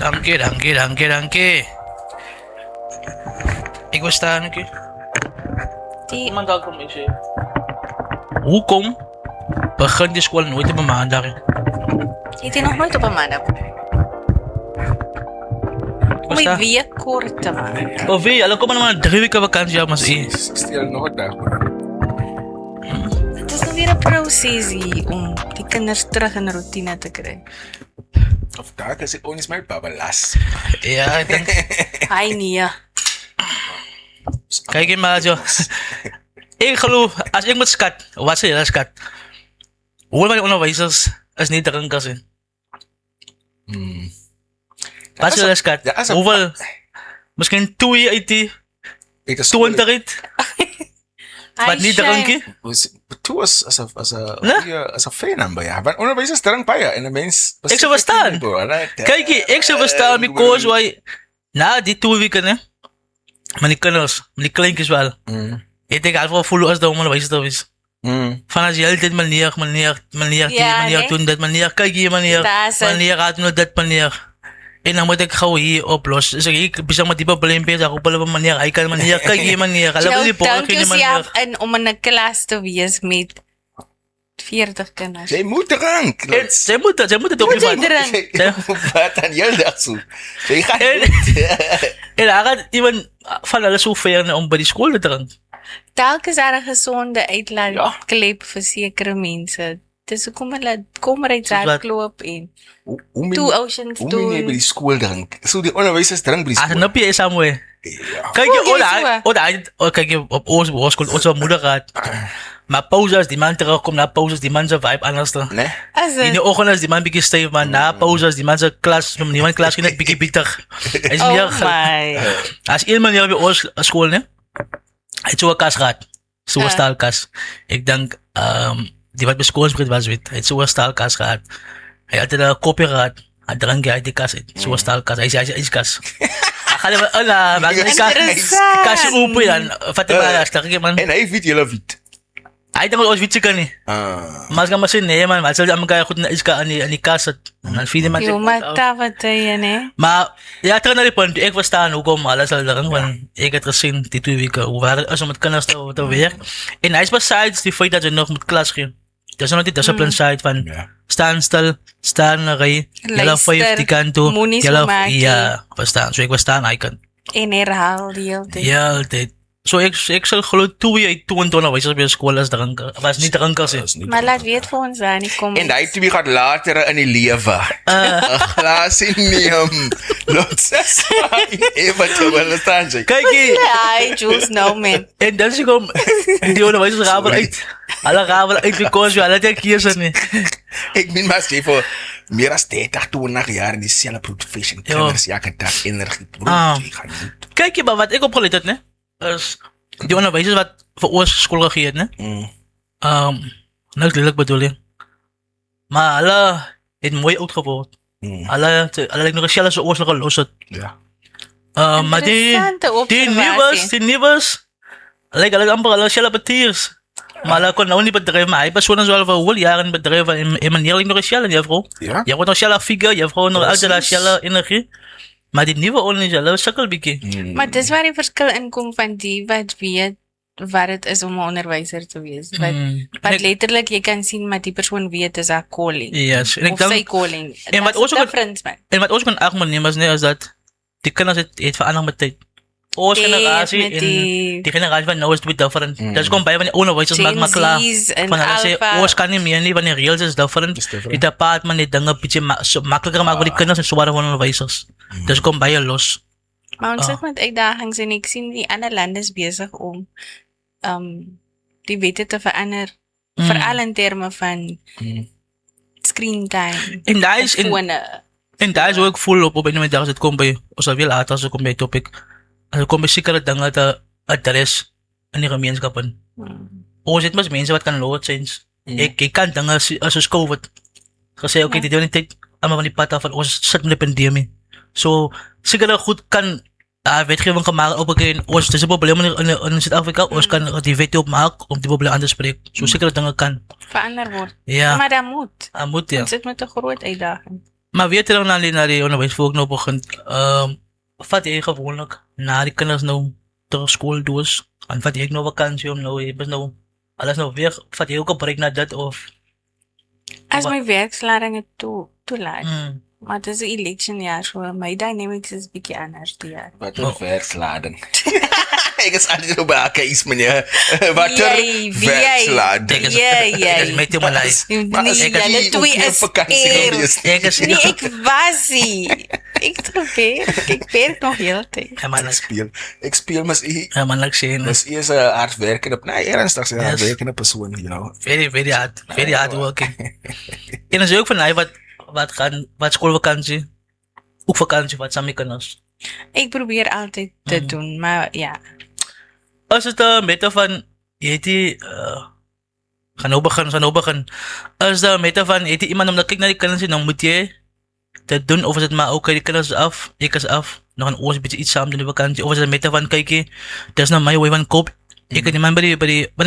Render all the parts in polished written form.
Dankie. Ik was staan, oké. Iemand had kom eens. Hoekom begin de school nooit op een maandag? Het jy nog nooit op 'n maandag? Om die week kort te maak. Of wie, hulle kom maar 3 weke vakansie op ons e. Stel nog 'n dag. Het is nou weer 'n prosesie om die kinders terug in 'n roetine te kry. Of daar is ek ons my babbelas. Ja, ek dink Hy nee. kyk jy maar jo. Ek geloof as ek moet skat, wat sê jy skat? Hoor my onderwysers is nie drinkers nie. Wat sê jy skat? Hoeveel? Miskien 2 uit die 20 uit. Wat nie drinkie? Toe as 'n fan number ja. Want onderwysers drink baie en 'n mens Ek sou verstaan. Kyk jy, ek sou verstaan because why na die 2 weke ne. Maar die kinders, die kleintjies wel. Het ek al voel as daai onderwysers daar is. Van as jy altyd manier, doen dit manier, kyk jy manier gaat nou dit manier. En dan moet ek gou hier oplos. So ek besig met die probleem besig op 'n manier. Hy kan manier, kyk jy manier. Hulle wil die boek in 'n manier. En om in 'n klas te wees met 40 kinders. Jy moet drink. Jy moet dit op die Wat aan jou daarso? Jy gaan En daar gaat iemand van hulle so ver om by die skool te drink. Dalk is daar 'n gesonde uitlaatklep vir sekere mense. Dis hoekom hulle kom uit hardloop en toe oceans Hoe toe. moet jy by die skool drink? So die onderwysers drink by die As skool. nou jy somewhere. Kyk jy, kyk jy op ons skool, ons moeder gehad. Maar pauzes, die man terugkom na pauzes, die man se vibe anders dan. Nee. In die oggend is die man bietjie styf, maar na pauzes, die man se klas, niemand klas net bietjie bitter. Hy's meer my. as een manier by ons skool, né? Hy het so 'n kas gehad. So 'n staalkas. Ek dink die wat beskoolsbrief was weet. Hy het so 'n staalkas gehad. Hy het 'n kopie gehad. Hy drink uit die kas uit. So 'n staalkas. Hy's kas. Gaan we ala, maar die kas oop dan. Fatima as terug man. En hy weet julle weet. Hy dink ons weet seker nie. Maar as gaan maar sê nee man, wat sal jy almekaar goed is ka aan die kas het. Dan vind jy maar. Jy maar wat jy nee. Maar ja, terug na die punt. Ek verstaan hoekom alles sal drink want ek het gesien die 2 weke hoe waar is om met kinders te werk. En hy's besides die feit dat jy nog moet klas gee. Dis nog die discipline side van staan stil, staan ry, julle 5 die kant toe. Julle ja, verstaan. So ek verstaan hy kan. En herhaal die hele tyd. Ja, dit. So ek sal glo 2 uit 22 wysers by skool as drinker. Was nie drinkers nie. Maar laat weet vir ons dan nie kom. En hy twee gaan later in die lewe. 'n glasie neem. Lots. Even te wel staan jy. Kyk jy. Ja, Jules no man. En dan sê kom die onderwysers ravel uit. Hulle ravel uit because hulle het kies nie. Ek min maar sê vir meer as 20 jaar in dieselfde profession. Kinders ja kan daar energie gaan. Kyk jy maar wat ek opgelet het, né? Is die onderwysers wat vir ons skool gegee het, né? Niks lelik bedoel jy. Maar hulle het mooi oud geword. Hulle het nog gesels oor ons gelos het. Ja. Maar die nuwes lyk hulle amper hulle selfe betiers. Maar hulle kon nou nie bedryf, maar hy persoon is wel vir hoe jare in bedryf en manier nog gesels en juffrou. Ja. Jy word nog selfe figure, juffrou nog altyd selfe energie. Maar die nuwe onderwys, hulle sukkel bietjie. Maar dis waar die verskil inkom van die wat weet wat dit is om 'n onderwyser te wees. Wat letterlik jy kan sien maar die persoon weet is haar calling. Yes, en ek dink sy calling. En wat ons kan ook neem is nie is dat die kinders het verander met tyd. Ons generasie en die generasie van nou is dit different. Dis kom by van die onderwysers maak maar klaar. Van hulle sê ons kan nie meer nie want die reels is different. Die department het dinge bietjie makliker maak vir die kinders en so ware onderwysers. Dis kom baie los. Maar ons sit met uitdagings en ek sien die ander lande is besig om die wette te verander. Veral in terme van screen time. En daar is ook vol op en met dit kom by ons al weer later as kom by topic. As kom by sekere dinge te adres in die gemeenskap in. Ons het mos mense wat kan load sense. Ek kan dinge as COVID gesê okay, dit doen net almal van die pad af van ons sit met die pandemie. So seker goed kan wetgewing gemaak op ons dis 'n probleem in Suid-Afrika. Ons kan die wet opmaak om die probleem aan te spreek. So seker dinge kan verander word. Ja. Maar dat moet. Moet ja. Ons sit met 'n groot uitdaging. Maar weet je dan alleen naar die onderwijs voor ik nou begin, vat jy gewoonlik na die kinders nou ter school doos, en vat jy nou vakantie om nou, jy bes nou, alles nou weer, vat jy ook een break na dit, of? As Wat? my werkslading het toelaat. Mm. Maar het is 'n election jaar, so my dynamics is bietjie anders die jaar. Wat 'n werkslading. Ek is altyd op by keis meneer. Wat 'n werkslading. Ek met jou malai. Nee, julle twee is Ek is Nee, ek was nie. Ek het gewerk. Ek werk nog heel tyd. Ja man, Ek speel mas ja man, like sien. Mas is 'n hardwerkende, nee, ernstig sê hardwerkende persoon, you know. Very hard working. En as jy ook van hy wat schoolvakantie, ook vakantie wat saam met kinders. Ek probeer altyd dit doen, maar ja. As het meta van, jy het die, gaan nou begin. As de meta van, het jy iemand om te kyk na die kinders en dan moet jy dit doen, of is het maar, okay, die kinders is af, ek is af, nog een oors, beetje iets samen doen in die vakantie, of is het meta van, kijk jy, dit is nou my way van koop, ek het die man wanneer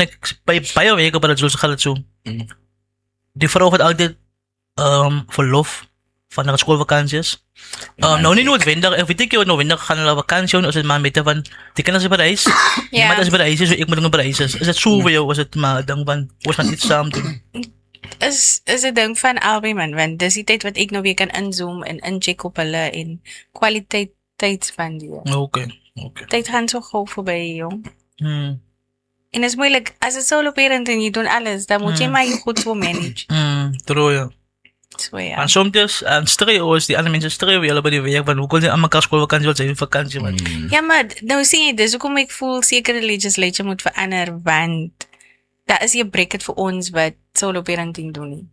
ek by baie weke by dat zo, gaat het zo. Die vrouw had altijd verlof van de schoolvakanties. Nou niet noodwendig, ek weet ek noodwendig gaan hulle vakantie doen, as het maar meta van, die kinders is by reis, niemand is by reis, so ek moet doen by reis. Is het so vir jou, is het maar ding van, ons gaan iets samen doen? Is 'n ding van albei man, want dis die tyd wat ek nou weer kan inzoom en incheck op hulle en kwaliteit tyd spandeer. Okay. Tyd gaan so gou verby, jong. En is moeilik, as 'n solo parent en jy doen alles, dan moet jy maar jou goed so manage. True, ja. So ja. En soms, en streeuwers, die andere mensen streeuwen jullie bij die werk, van hoe kon je aan elkaar schoolvakantie, wat zijn vakantie, man. Ja, maar nou sien jy, dis hoekom ek voel sekere legislature moet verander, want daar is nie 'n bracket vir ons wat solo parenting doen nie.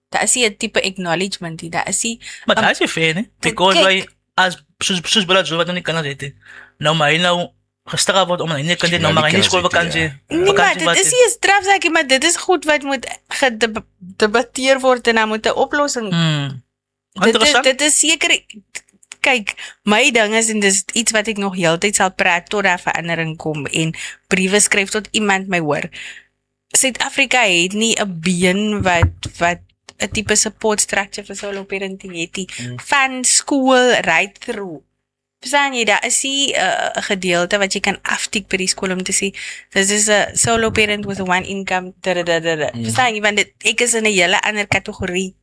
Daar is nie 'n tipe acknowledgement nie, daar is nie. Maar dat is je fair, hè? Because wij, als, soos bij dat zo, wat dan niet kan zitten. Nou, maar hij nou gestraft wordt om een ene kant, nou, maar hij niet schoolvakantie. Nee, maar dit is nie 'n strafsakie, maar dit is goed wat moet gedebatteer word en dan moet 'n oplossing. Dit is seker, kyk, my ding is, en dis iets wat ek nog heeltyd sal praat tot daar verandering kom en briewe skryf tot iemand my hoor. Suid-Afrika het nie 'n been wat 'n tipe support structure vir solo parenting het nie. Van skool right through. Verstaan jy, daar is nie 'n gedeelte wat jy kan aftik by die skool om te sê, dis is 'n solo parent with a one income, Verstaan jy, want ek is in 'n hele ander kategorie.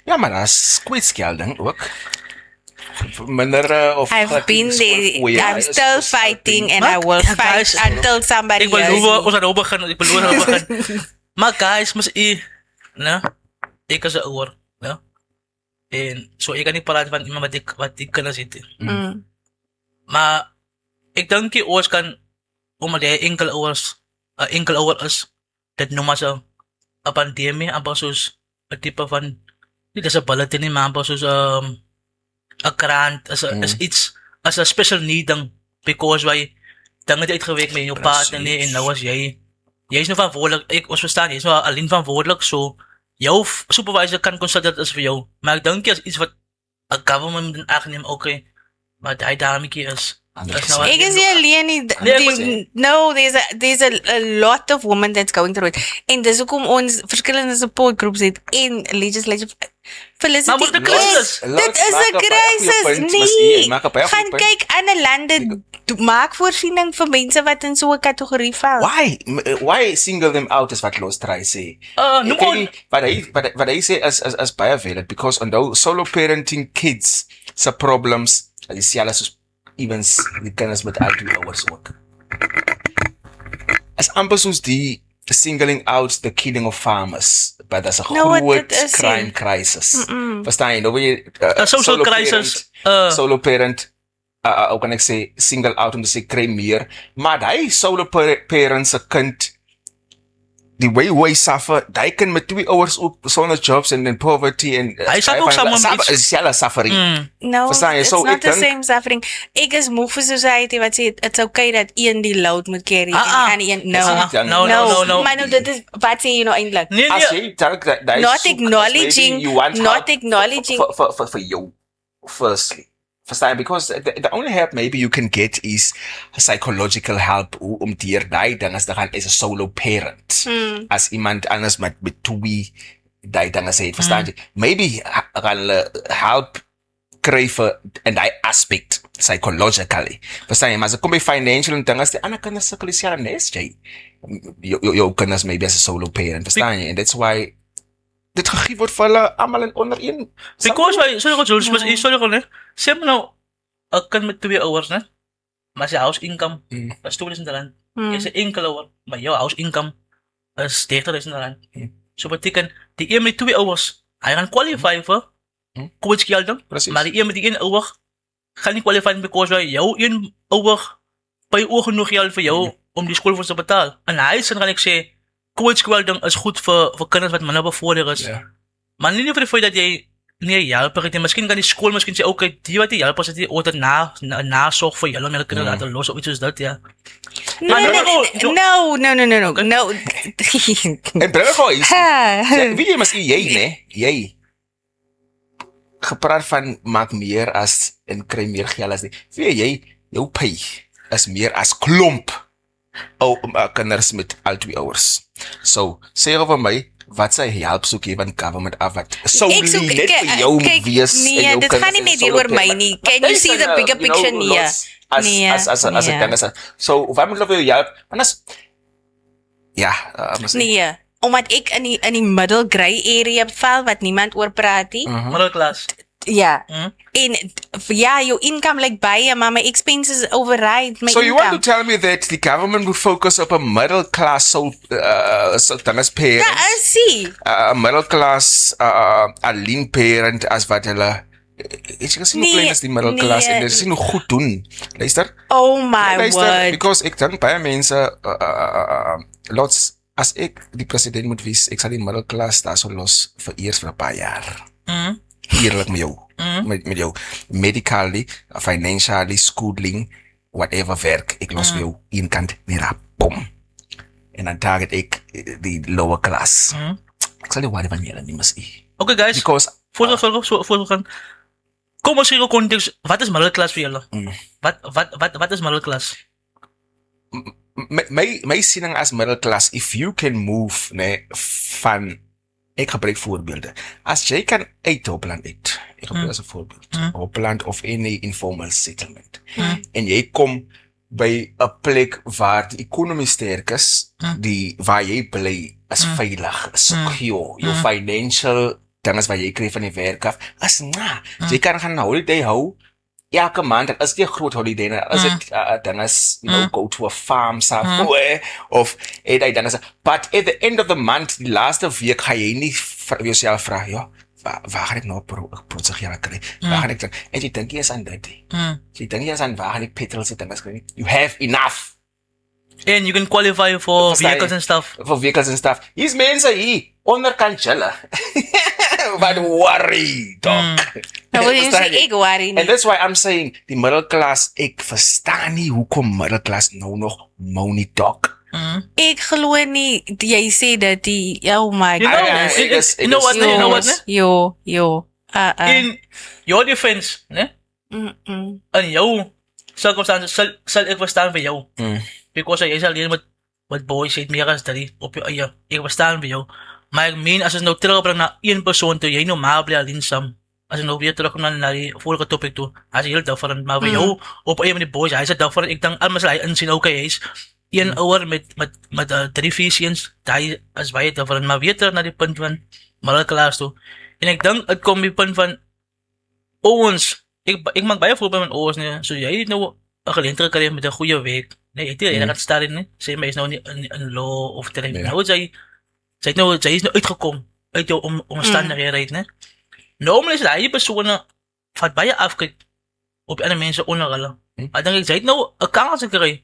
Ja, maar daar's kwytskelding ook. Minder of I've been there. I'm still fighting and I will fight until somebody Ik beloof, ons gaan nou begin. Maar guys, mas ne? Ek is 'n ouer, ne? En so ek kan nie praat van iemand wat ek kan sit. Maar ek dink jy ons kan, omdat jy enkel ouer is, dit noem as 'n pandemie, amper soos 'n tipe van, nie disability nie, maar amper soos 'n grant, is iets, as 'n special need ding, because jy dinge het uitgewerk met jou partner nie, en nou as jy is nou verantwoordelik, ons verstaan, jy is nou alleen verantwoordelik, so jou supervisor kan consider dit is vir jou, maar ek dink as iets wat 'n government in ag neem, okay, maar hy daarmee is. Ek is nie alleen nie. No, there's a lot of women that's going through it. En dis hoekom ons verskillende support groups het en legislative Felicity. Maar dit is 'n krisis. Nee. Gaan kyk ander lande maak voorsiening vir mense wat in so 'n kategorie val. Why single them out is wat Los try sê. Wat hy sê is baie valid, because onthou solo parenting kids se problems is dieselfde soos evens die kinders met al 2 ouers ook. As amper soos die singling out the killing of farmers, but that's a groot crime crisis. Verstaan jy? Nou jy social crisis, solo parent, hoe kan ek sê, single out om te sê kry meer, maar die solo parent se kind, die way suffer, die kind met 2 ouers ook sonder jobs en in poverty en hy sal ook saam met dieselfde suffering. No, it's not the same suffering. Ek is moeg vir society wat sê it's okay dat een die load moet carry en die een no. Maar nou dit is wat sê jy nou eintlik? Not acknowledging for you firstly. Verstaan, because the only help maybe you can get is psychological help om deur daai dinge te gaan as a solo parent. As iemand anders met 2 daai dinge sê, verstaan jy? Maybe gaan hulle help kry vir in daai aspect psychologically. Verstaan jy? Maar as ek kom by financial en dinge, as die ander kinders sukkel dieselfde nes jy. Jou kinders maybe as a solo parent, verstaan jy? And that's why dit gegee word vir hulle almal in onder een. Because why, sorry gou, né? Sê maar nou 'n kind met 2 ouers, né? Maar sy house income is R2000. Is 'n enkele ouer, maar jou house income is R30.000. So beteken die een met 2 ouers, hy gaan qualify vir coachgeld, maar die een met die een ouer gaan nie qualify because why jou een ouer by oor genoeg geld vir jou om die skoolfonds te betaal. En hy sê gaan ek sê coachgeld is goed vir kinders wat minder bevoordeel is. Maar nie vir die feit dat jy nie help het nie. Miskien kan die skool miskien sê okay, die wat jy help as dit altyd nasorg vir julle kinders laat los of iets soos dit, ja. No. En bring gou iets. Wie jy miskien jy, né? Jy gepraat van maak meer as en kry meer geld as nie. Weet jy, jou pay is meer as klomp kinders met al 2 ouers. So, sê over my, wat sy help soek jy van government af wat sou net vir jou wees en jou kinders. Nee, dit gaan nie net oor my nie. Can you see the bigger picture nie? As ek dink so, wat moet jy help? Want as nee, omdat ek in die middle grey area val wat niemand oor praat nie. Middelklas. Ja. En ja, jou income like baie, maar my expenses override my so income. You want to tell me that the government will focus op a middle class dan as parent? Ja, I see. A middle class alleen parent as wat hulle ek sien hoe klein is die middle class en ek sien hoe goed doen. Luister. Oh my word. Because ek dink baie mense lots as ek die president moet wees, ek sal die middle class daar so los vir eers vir 'n paar jaar. Eerlik met jou, met jou medically, financially, schooling, whatever werk, ek los vir jou een kant weer op, bom. En dan target ek die lower class. Ek sal nie worry van julle nie, miskien. Okay guys, Because voor gaan. Kom ons hier konteks, wat is middelklas vir julle? Wat is middelklas? My siening as middle class, if you can move, van ek gebruik voorbeelde. As jy kan uit Hopland uit, ek gebruik as 'n voorbeeld, Hopland of any informal settlement, en jy kom by 'n plek waar die ekonomie sterk is, waar jy bly is veilig, is secure, jou financial dinges wat jy kry van die werk af, is jy kan gaan 'n holiday hou, elke maand, is dit 'n groot holiday, is dit dinges, go to a farm somewhere, of dinges, but at the end of the month, die laaste week, ga jy nie vir jouself vra, ja, waar gaan ek nou protsig jare kry, waar gaan ek, en jy dink jy is aan dit, jy dink jy is aan waar gaan ek petrol sit, dinges kry, you have enough, and you can qualify for vehicles and stuff. For vehicles and stuff, hier's mense hier, onderkant chille, but worry, dog. Nou, jy sê ek worry nie. And that's why I'm saying, die middle class, ek verstaan nie hoekom middle class nou nog money dog. Ek glo nie, jy sê dat die, oh my You know what? Yo. In your defense, né? In jou circumstances, sal ek verstaan vir jou. Because jy is alleen met boys, jy het meer as 3 op jou eie. Ek verstaan vir jou. Maar ek meen, as ons nou terugbring na een persoon toe, jy normaal bly alleen saam. As ek nou weer terugkom na die vorige topic toe, as jy heel different, maar vir jou, op een van die boys, hy is different, ek dink, almal sal hy insien, okay, hy is een ouer met 3-4 seuns, hy is baie different, maar weer terug na die punt van middelklas toe. En ek dink, het kom die punt van ouens, ek maak baie voorbeeld van ouens, nee, so jy het nou 'n geleentheid gekry met 'n goeie werk, nee, jy het gaan start nie, sê my is nou nie in law of term, nou sy is nou uitgekom, uit jou omstandighede, né? Normaal is die persone wat baie afkyk op ander mense onder hulle. Ek dink sy het nou 'n kans gekry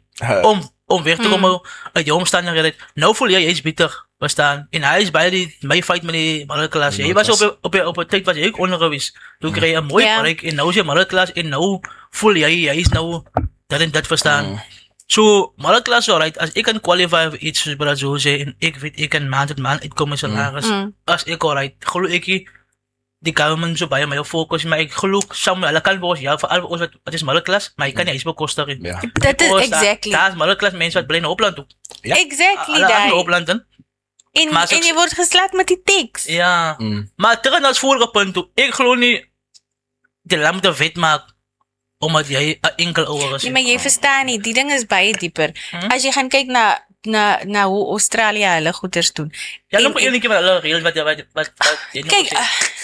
om weg te kom uit jou omstandighede. Nou voel jy is bitter, verstaan? En hy is baie my fight met die middelklas. Jy was op 'n tyd wat jy ook ondergewys. Toe kry jy 'n mooi werk en nou is jy middelklas en nou voel jy is nou dat en dit verstaan. So, middelklas alright, as ek kan qualify vir iets soos wat so sê en ek weet ek kan maand tot maand uitkom met salaris. As ek alright, glo ek die government so baie my fokus, maar ek glo saam hulle kan vir vir al ons wat is middelklas, maar jy kan nie eens bekostig nie. Dit is exactly. Daar's middelklas mense wat bly in Hopland toe. Exactly daai. daai. Hopland dan. Maar En jy word geslaat met die teks. Ja. Maar terug naar het vorige punt toe. Ik geloof niet die land moet een wet maken omdat jij een enkel oor is. Nee, maar jy verstaan nie, die ding is baie dieper. As jy gaan kyk na hoe Australië hulle goeders doen. Ja, nog een keer met alle reëls wat jy Kyk,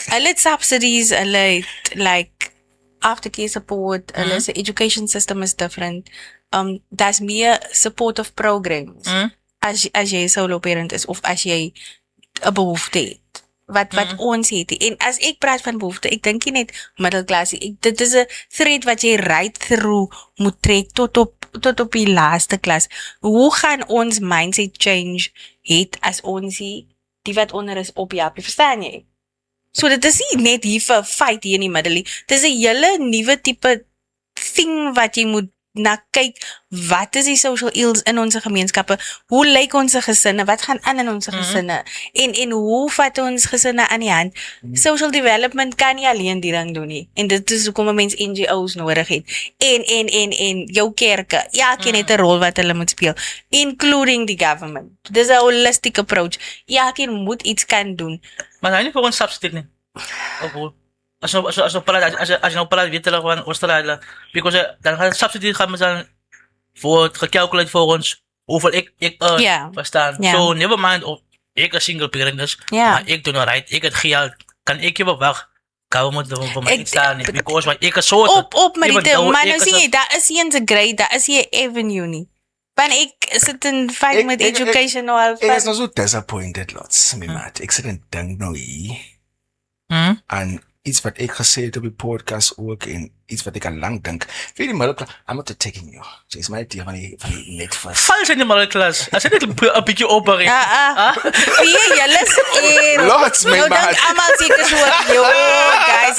hulle het subsidies, hulle het like aftercare support, hulle se education system is different. Daar's meer supportive programs. As jy 'n solo parent is of as jy 'n behoefte het. Wat ons het. En as ek praat van behoefte, ek dink nie net middelklas. Dit is 'n thread wat jy right through moet trek tot op die laaste klas. Hoe gaan ons mindset change het as ons die wat onder is op jy, verstaan jy? So dit is nie net hier vir fight hier in die middel nie. Dit is 'n hele nuwe tipe ding wat jy moet na kyk, wat is die social ills in ons gemeenskappe, hoe lyk ons gesinne, wat gaan aan in ons gesinne, en hoe vat ons gesinne aan die hand. Social development kan nie alleen die ding doen nie, en dit is hoekom 'n mens NGO's nodig het, en jou kerke, elkeen het 'n rol wat hulle moet speel, including the government. Dis 'n holistic approach, elkeen moet iets kan doen. Maar hy nie vir ons subsidie nie. Of Als je nou praat, weet je van Australië, because dan gaan subsidie gaan we dan voor gecalculeerd voor ons hoeveel ik verstaan. So never mind of ik een single parent is, maar ik doe nou right, ik het geld, kan ik je wel weg. Kan we voor mij niet staan, because wat ik een soort op maar nou sien jy, daar is nie 'n grade, daar is nie 'n avenue nie. Want ek sit in fight met education nou al. Ek is nou so disappointed lots, my maat. Ek sit en dink nou hier. En iets wat ek gesê het op die podcast ook en iets wat ek al lang dink. Vir die middelklas, I'm not attacking you. Jy is my idee van die Netflix. Vals in die middelklas. As jy net 'n bietjie opbring. Wie julle is Lots my maat. Nou dink almal seker so, yo, guys,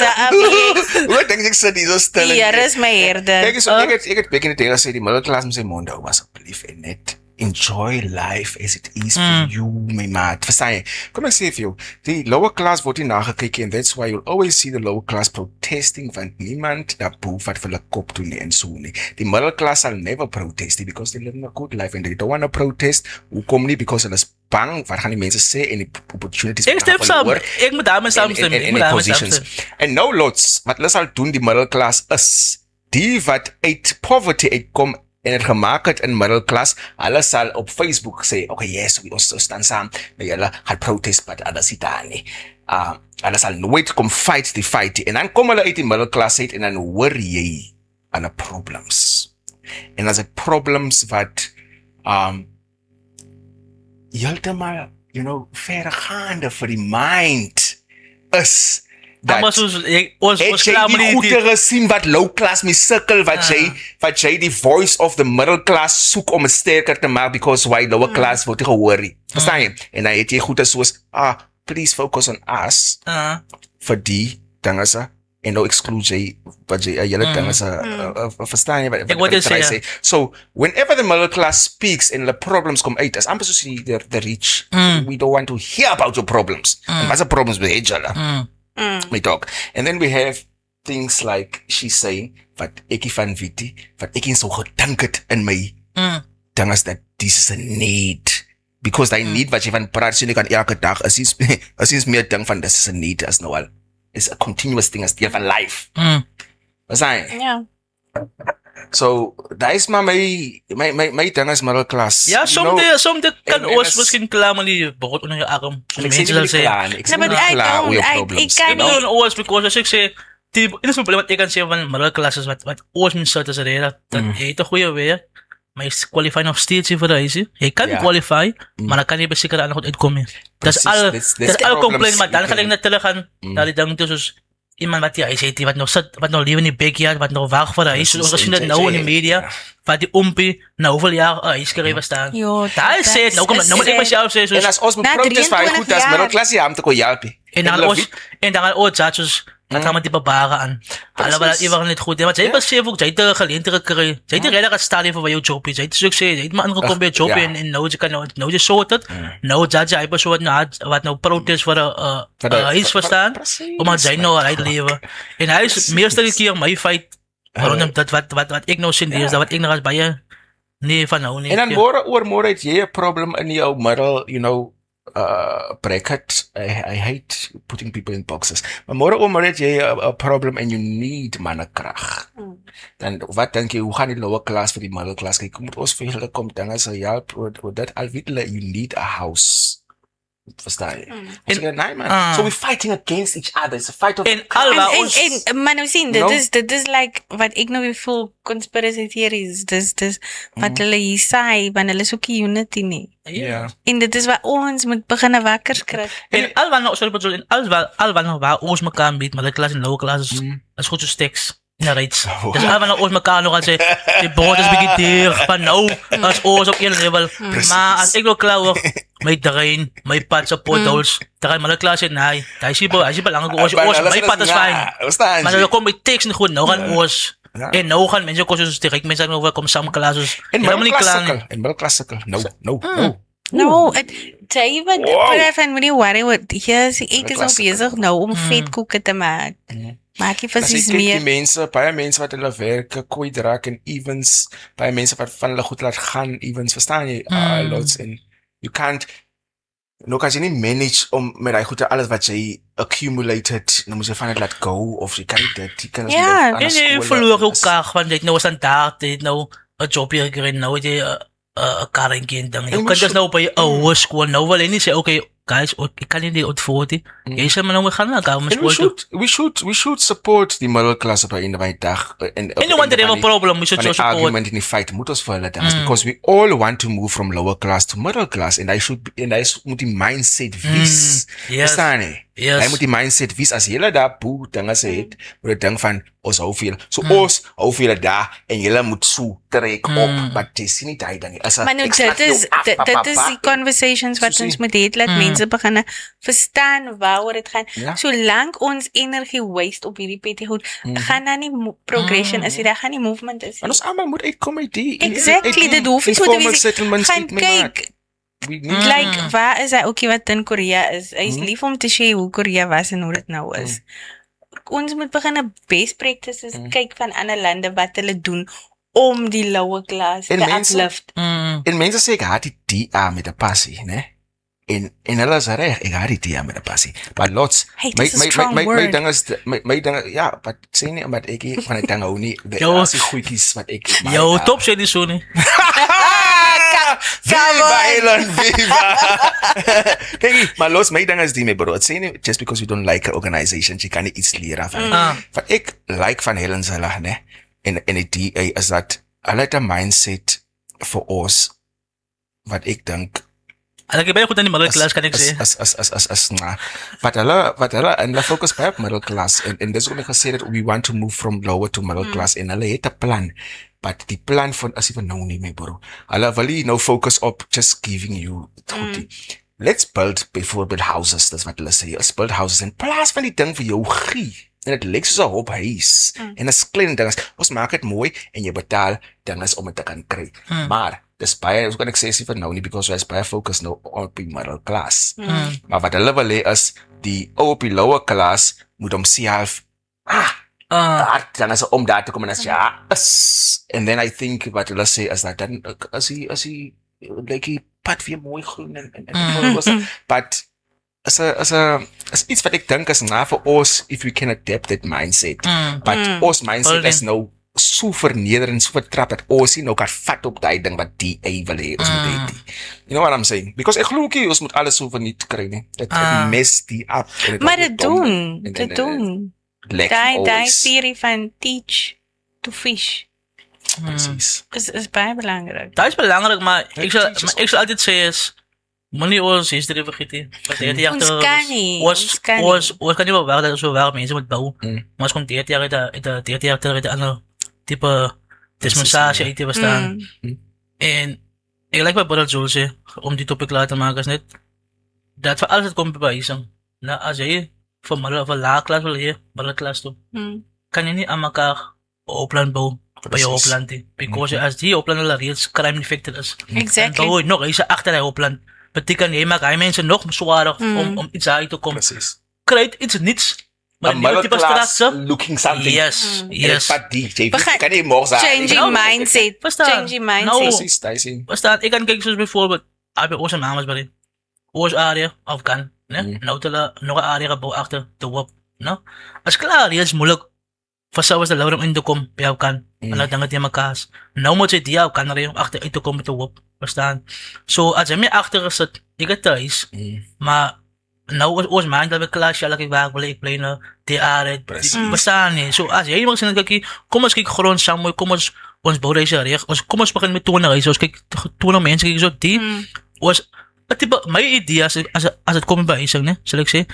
Wat dink ek sê dis so stil. Hier is my herder. Ek het back in the day gesê die middelklas moet sy mond hou asseblief en net enjoy life as it is for you, my maat. Verstaan jy? Kom ek sê vir jou, die lower class word nie nagekyk en that's why you'll always see the lower class protesting want niemand daar boef wat vir hulle kop doen nie en so nie. Die middle class sal never protest because they live a good life and they don't want to protest. Hoekom nie? Because hulle is bang wat gaan die mense sê en die opportunities ek stem saam. Ek moet daarmee saamstem. En die positions. En nou lots, wat hulle sal doen die middle class is die wat uit poverty uitkom en het gemaak het in middelklas, hulle sal op Facebook sê, okay, yes, ons staan saam, maar julle gaan protest, maar hulle sit daar nie. Hulle sal nooit kom fight die fight, en dan kom hulle uit die middelklas uit, en dan hoor jy aan die problems. En as die problems wat, heeltemal, verregaande vir die mind is, dat het jy die goede gesien wat low class mee sukkel, wat jy die voice of the middle class soek om het sterker te maak, because why lower class word nie gehoor nie. Verstaan jy? En dan het jy goede soos, please focus on us, vir die dinge, en nou exclude jy, wat jy, julle dinge, verstaan jy wat ek sê? So, whenever the middle class speaks and the problems come uit, as amper soos the rich, we don't want to hear about your problems. En wat is the problems with each other? We talk. And then we have things like she's saying, wat ek van weet, wat ek so gedink het in my dinges that this is a need. Because die need wat jy van praat, sien ek aan elke dag, is meer ding van this is a need as nou al. It's a continuous thing as deel van life. Wat sê? Ja. So, dat is maar my ding as middle class. Ja, soms kan ons misschien klaar maar die brood onder je arm. En ek sê nie klaar, ek sê nie klaar oor jou problems. Ik kan ons, because as ek sê, die enige probleem wat ek kan sê van middle class is wat ons moet sit as rede, dat jy het 'n goeie werk, maar jy qualify nog steeds vir huisie. Jy kan qualify, maar dan kan jy beseker aan goed uitkom nie. Dat is al complain, maar dan gaan ek net terug gaan na die ding soos iemand wat die huis het, wat nog sit, wat nog leef in die backyard, wat nog wag vir 'n huis. Ons sien dit nou in die media, wat die ompie nou hoeveel jaar 'n huis gerewe staan. Daar sê dit, nou moet ek myself sê soos en as ons moet protest vir goed as middelklas jy moet help. En dan gaan ons judges dan gaan we die babare aan. Hulle wil dat ewig net goed. Want jy besef ook, jy het 'n geleentheid gekry. Jy het nie regtig gestaan hier vir jou job. Jy het soos ek sê, jy het maar ingekom by 'n job en nou jy kan nou jy sort dit. Nou judge hy persoon wat nou protest vir 'n huis verstaan. Omdat jy nou uit lewe. En hy is meeste keer my fight rondom dit wat ek nou sien dis dat wat ek nog as baie nee van nou nie. En dan môre het jy 'n probleem in jou middel, bracket. I hate putting people in boxes. Maar moreover het jy 'n problem and you need mannekrag. Dan wat dink jy, hoe gaan die lower class vir die middle class? Kyk, moet ons vir hulle kom dinge sê ja, dat al weet hulle you need a house. Verstaan jy? Ons sê nee man. So we're fighting against each other. It's a fight of maar nou sien, dit is like wat ek nou weer voel conspiracy theories. Dis wat hulle hier sê, want hulle soek unity nie. Ja. En dit is wat ons moet begin wakker kry. En alwanneer waar ons mekaar meet, maar de klas en lower klas is goed so steks. Ja, reeds. Dus alwanneer ons mekaar nog gaan sê, die boord is bietjie dicht, van nou, as ons op een level. Maar as ek nou klaar word, my terrein, my pad sa potholes, terrein, maar de klas sê, nee, hy is belangrijk, ons, my pad is fijn. Maar dan kom my tekst niet goed, nou gaan ons. En nou gaan mense kos soos direk mense nou kom saam klas soos en middelklas sukkel. No. No, jy wat van moenie worry oor hier ek is op besig nou om vetkoeke te maak. Maak jy presies meer. Die mense, baie mense wat hulle werk kwyt raak en events, baie mense wat van hulle goed laat gaan events, verstaan jy? Lots en you can't nou kan jy nie manage om met daai goede alles wat jy accumulated, nou moet jy van dit laat go of jy kan dit, jy kan as jy verloor ook kag want dit nou is standaard, dit nou 'n job hier gekry, nou het jy 'n karretjie en ding. Jy kan dus nou by 'n hoërskool nou wil jy nie sê okay guys, ek kan nie ontvoer nie. Jy sê maar nou we gaan na gaan skool. We should support die middle class op 'n einde van die dag en you want to have a problem we should support. Argument in die fight moet ons vir hulle ding because we all want to move from lower class to middle class and I moet die mindset wees. Verstaan jy? Hy moet die mindset wees as jy daar boe dinge sê het, moet dit ding van ons hou veel. So ons hou veel daar en jy moet so trek op, maar dit is nie daai ding nie. Maar nou dit is die conversations wat ons moet hê, laat mense begin verstaan waaroor dit gaan. Solank ons energie waste op hierdie petty goed, gaan daar nie progression is, daar gaan nie movement is. En ons almal moet uitkom uit die exactly, dit hoef nie so te wees. Gaan kyk. Like, waar is hy ook wat in Korea is? Hy is lief om te sê hoe Korea was en hoe dit nou is. Ons moet begin best practices kyk van ander lande wat hulle doen om die lower class te uplift. En mense sê ek haat die DA met 'n passie, né? En hulle is reg, ek haat die DA met 'n passie. Maar lots my ding ja, maar sê nie omdat ek van die ding hou nie. Dis die goedjies wat ek jou top sê nie so nie. Viva Elon, viva! Kijk, maar los, my ding is die, my bro. Het sê nie, just because you don't like an organization, jy kan nie iets leer af. Wat ek like van Helen Zella, ne? En die DA is dat, hulle het 'n mindset vir ons, wat ek dink, hulle kyk baie goed aan die middelklas, kan ek sê. Wat hulle, en hulle focus baie op middelklas, en dis ook ek gesê dat we want to move from lower to middle class, en hulle het 'n plan, but die plan van, as even nou nie, my bro, hulle wil nie nou focus op just giving you goedie. Let's build, bijvoorbeeld houses, dis wat hulle sê, let's build houses, en plaas van die ding vir jou gee, en het lyk soos 'n hoop huis, en is klein dinges, ons maak het mooi, en jy betaal dinges om het te kan kry, maar, dis baie, hoe kan ek sê vir nou nie, because is baie focus nou op die middle class. Maar wat hulle wil hê is, die op die lower class, moet homself, dan is om daar te kom en as and then I think wat hulle sê is dat dan, as hy, like die pad weer mooi groen, en but, is iets wat ek dink is na vir ons, if we can adapt that mindset, but ons mindset is nou, so vernederend, so vertrap, dat ons nie nou kan vat op die ding wat die wil hê, ons moet hê die. You know what I'm saying? Because ek glo ook ons moet alles so verniet kry, nie? Dit mess die up. Maar dit doen. Die theorie van teach to fish. Precies. Is baie belangrik. Dat is belangrik, maar ek sal altyd sê is, moenie ons history vergeet nie. Ons kan nie. Ons kan nie wel dat so wel mense moet bou. Maar ons kom 30 jaar uit 30 jaar terug uit 'n ander type dispensasie uit te bestaan. En ek like wat Brother Joel sê, om die topic laat te maak is net, dat vir alles het kom by isang. Nou, as jy van laag klas wil hê, middelklas toe, kan jy nie aan mekaar opland bou, by jou opland nie. Because as die opland hulle reeds crime infected is, exactly. En bou nog eens achter die opland, beteken jy maak hy mense nog zwaarder om iets uit te kom. Precies. Krijgt iets niets. Maar een middle class looking something. Yes. Kan nie morgen changing mindset. Verstaan. Changing mindset. Precies, daar sien. Verstaan, ek kan kyk soos bijvoorbeeld, ons en mamas by ons area Afghan, né? Nou hulle nog 'n area gebou agter die hoop, né? As klaar, jy is moeilik vir sou as die louding in te kom by Afghan. Hulle dinge te mekaar. Nou moet jy die Afghan ry om agter uit te kom met die hoop, verstaan? So as jy my agter gesit, ek het thuis, maar nou ons maand dat we klaar sy ek werk wil ek bly nou die area, verstaan nie? So as jy mag sê kyk, kom ons kyk grond saam, kom ons bou deze reg, kom ons begin met tonerhuis, ons kyk toner mense kyk so die ons tipe my idee as dit kom by huising, né? Sal ek sê,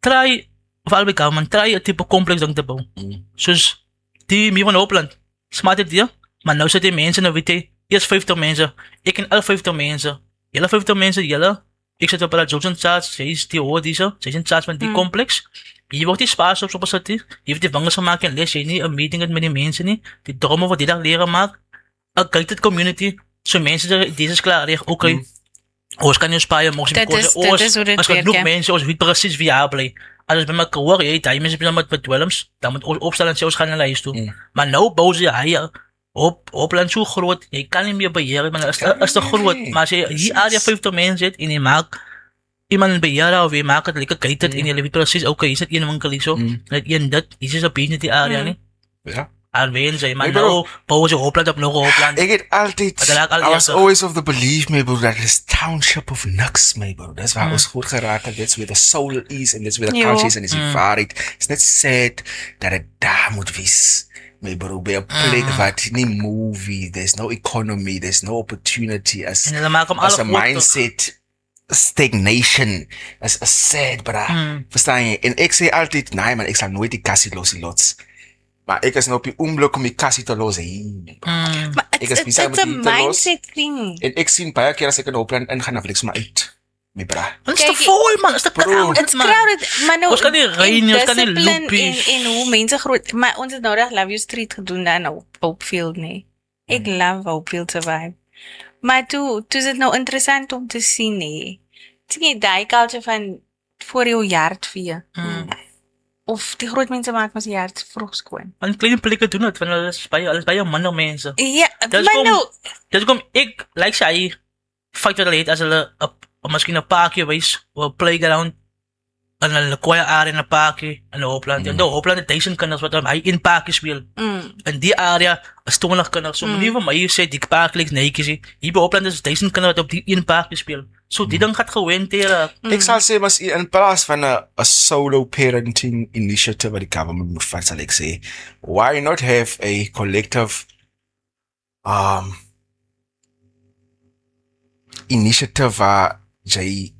try veral by government, try 'n tipe kompleks ding te bou. Soos die meer van Hoopland, smart idee, maar nou sit die mense nou weet jy, eers 50 mense, ek en al 50 mense, julle 50 mense, julle, ek sit op hulle Johnson charts, sy is die hoor sy is in charts van die kompleks. Jy word die spaas op sit, jy het die wingers gemaak en les jy nie 'n meeting het met die mense nie, die dromme wat die dag leren maak, 'n gated community, so mense dis klaar reg, okay. Ons kan nie spaai mos nie, as genoeg mense, ons weet presies wie jy bly. As by my hoor, jy daai mense met Willems, dan moet ons opstel en sê ons gaan na huis toe. Maar nou bou jy hy op land so groot, jy kan nie meer beheer, maar is te groot, maar as jy hier area 50 mense het en jy maak iemand beheer of jy maak het lekker gated en jy weet presies, okay, hier sit een winkel hier so, net een dit, hier is 'n business die area nie. Ja. En wen jy, maar nou bou jy Hoopland op nog Hoopland. Ek het altyd, I was always of the belief, my bro, that this township of niks, my bro. That's waar ons goed geraak het, that's where the soul is, and that's where the culture is, and it's varied. It's not sad that it daar moet wees, my bro, by a plek wat nie movie, there's no economy, there's no opportunity, as a mindset, stagnation, as a sad, bra. Verstaan jy? En ek sê altyd, nee man, ek sal nooit die kassie los die lots. Maar ek is nou op die oomblik om die kassie te los hier. Maar it's a mindset thing. En ek sien baie keer as ek in Hoopland ingaan, dan wil ek sommer uit. My bra. Het is te vol, man. Het is te crowded, It's crowded, maar nou, ons kan nie ry nie, ons kan nie loop en hoe mense groot, maar ons het nou reg Love You Street gedoen dan op Hopefield, nee. Ek love Hopefield se vibe. Maar toe is het nou interessant om te sien, nee. Sien jy die culture van voor jou jaartvee? Of die groot mense maak mas die hart vroeg skoon. En kleine plekke doen het, want hulle is baie minder mense. Ja, maar nou... Dis kom, ek, like sy, feit wat hulle het, as hulle miskien 'n parkie wys, of 'n playground, en hulle kooi area in 'n parkie, in Hoopland. En die Hoopland het 1000 kinders wat hy in parkie speel. In die area is 20 kinders. So nie van my sê, die parkie lyk netjies, hier by Hoopland is 1000 kinders wat op die een parkie speel. So die ding gaat gewenteer. Ek sal sê, mas in plaas van 'n solo parenting initiative wat die government moet vat, sal ek sê, why not have a collective initiative waar jy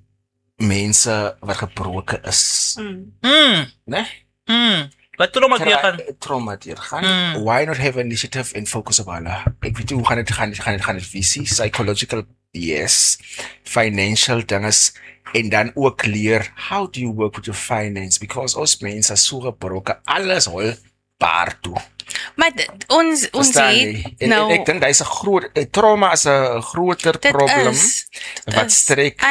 mense wat gebroken is. Nee? Wat traumateer gaan. Why not have an initiative and focus op hulle? Ek weet nie hoe gaan dit visie, psychological, yes, financial dinges, en dan ook leer, how do you work with your finance? Because ons mense is so gebroken, alles hol paar toe. Maar ons het nou... Ek dink daar is 'n groot, trauma is 'n groter probleem, wat strek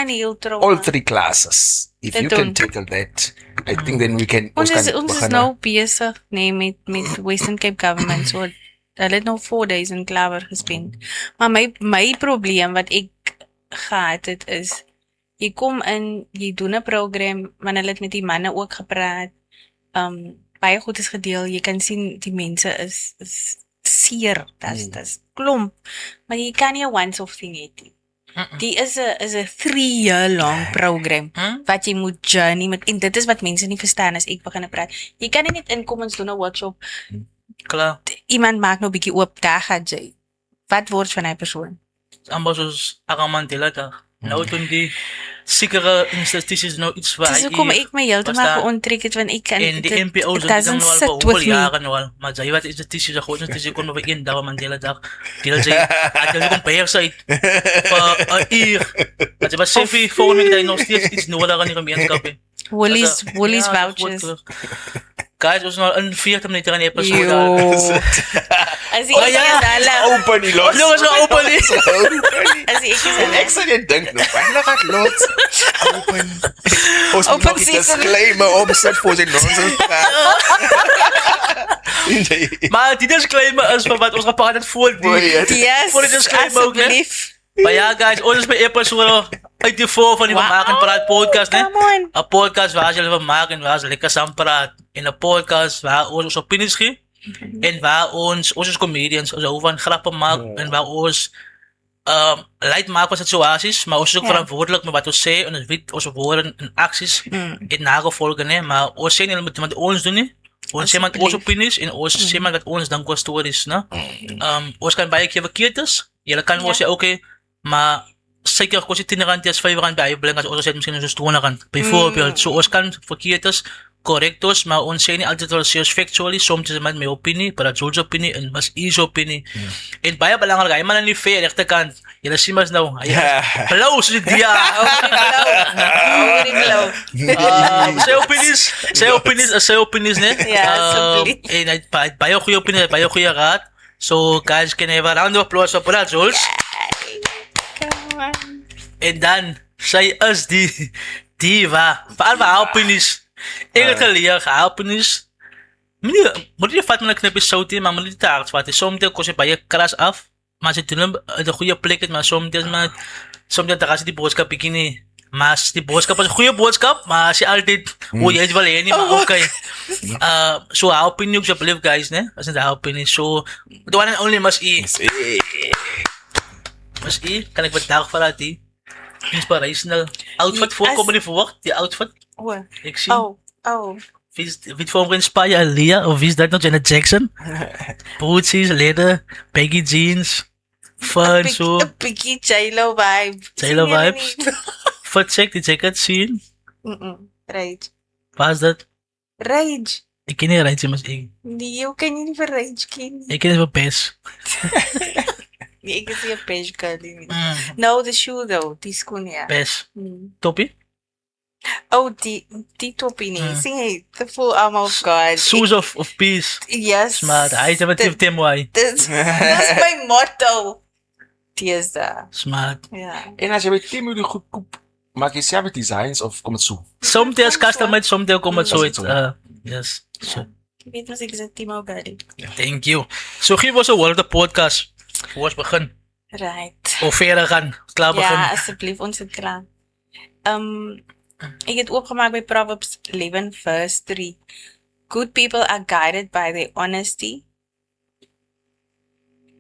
all three classes. If you can tackle that, I think then we can... Ons is nou bezig, nee, met Western Cape Government, so hulle het nou 4 days in Klaver gespend. Maar my probleem wat ek gehad het is, jy kom in, jy doen 'n program, maar hulle het met die manne ook gepraat, baie goed is gedeel, jy kan sien die mense is seer, dis klomp, maar jy kan nie 'n once-off thing hê nie. Die is 'n 3-year long program, wat jy moet journey met, en dit is wat mense nie verstaan as ek begin praat. Jy kan nie net inkom en doen 'n workshop, klaar. Iemand maak nou bietjie oop, daar gaan jy. Wat word van hy persoon? Ambos soos Aramantela dag. Nou toen die sekere instituties nou iets waar dis hoekom ek my heeltemal geonttrek het, want ek kan en die NPO's het dan nou al vir hoeveel jare nou al, maar jy wat instituties, die groot instituties kon over 1 dag op Mandela dag, deel sy, het jy kom per sy vir 'n uur, dat jy was sê volgende week nog steeds iets nodig aan die gemeenskap he. Woolies vouchers. Guys, ons nou in 40 minute aan die episode. As ek open die lot. Ons gaan open die. As ek sê jy dink nog, hulle gaat lot. Open. Ons moet nog iets disclaimer opset voor sy nonsens praat. Maar die disclaimer is van wat ons gepraat het voor die. Yes, voor die disclaimer ook, asseblief. Maar ja, guys, ons is by episode uit die voor van die Wow. Maak en Praat podcast, né? Come on. 'n podcast waar jy van maak en waar jy lekker saam praat. En 'n podcast waar ons opinies gee en waar ons is comedians, ons hou van grappe maak en waar ons leid maak van situasies, maar ons is ook verantwoordelik met wat ons sê en ons weet ons woorde en aksies en nagevolge, né? Maar ons sê nie hulle moet wat ons doen nie. Ons sê maar ons opinies en ons sê maar wat ons dink oor stories, né? Ons kan baie keer verkeerd is. Jy kan ons sê okay, maar zeker kost je 10 rand, is 5 rand bij brengen, als ons misschien zo'n 20 rand. Bijvoorbeeld, zo ons kan verkeerd is, correct is, maar ons zijn niet altijd wel zeer factually, soms is het met mijn opinie, maar dat is onze opinie en was is opinie. En baie belangrijk, je man aan die vee, rechterkant, je ziet maar nou, blauw, zo die dia. Zijn opinies, nee? Ja, alsjeblieft. En hij baie goede opinie, baie goede raad. So guys, can have a round of applause voor dat, Jules. Come on. En dan, zij is die diva. Vooral bij opinies. Ik heb geleerd, opinies. Moet je vat met een knipje zout in, maar moet je te hard vatten. Soms kost je bij je kras af. Maar ze doen de goede plek, maar soms dragen ze die boodschap niet. Maar die boodschap is een goede boodschap, maar als je altijd, oh je is wel heen, maar oké. So opinie ook, alsjeblieft guys, ne? Dat is de opinie. So, the one and only must eat. Must eat, kan ik wat dag vanuit die inspirational outfit voorkomen die verwacht, die outfit. Ik zie. Wie voor me inspire Aaliyah, of wie is dat nog? Janet Jackson? Bootsies, leder, baggy jeans, fun, zo. Een pikkie J-Lo vibe. J-Lo vibes. Foot check, die jacket zien. Rage. Waar is dat? Rage. Ik ken niet Rage, maar ik. Nee, je kan niet van Rage kennen. Ik ken het wel best. Nee, ik is een page girl. No, the shoe though, die schoen ja. Best. Toppie? Oh, die toppie nee. Sing het, the full arm of God. Shoes of peace. Yes. Smart, hij is een tief temoai. That's my motto. Die is daar. Smart. Ja. En als je bij Timo die goed koop, maak je zelf designs of komt het zo? Soms custom, soms komt het zoiets. Yes. So. Ik weet wat ik zeg, Timo Buddy. Thank you. So geef ons een woord op de podcast. Voor ons begin. Right. Of verder gaan. Klaar begin. Ja, alsjeblieft, ons het klaar. Ik het opgemaakt bij Proverbs 11 verse 3. Good people are guided by their honesty.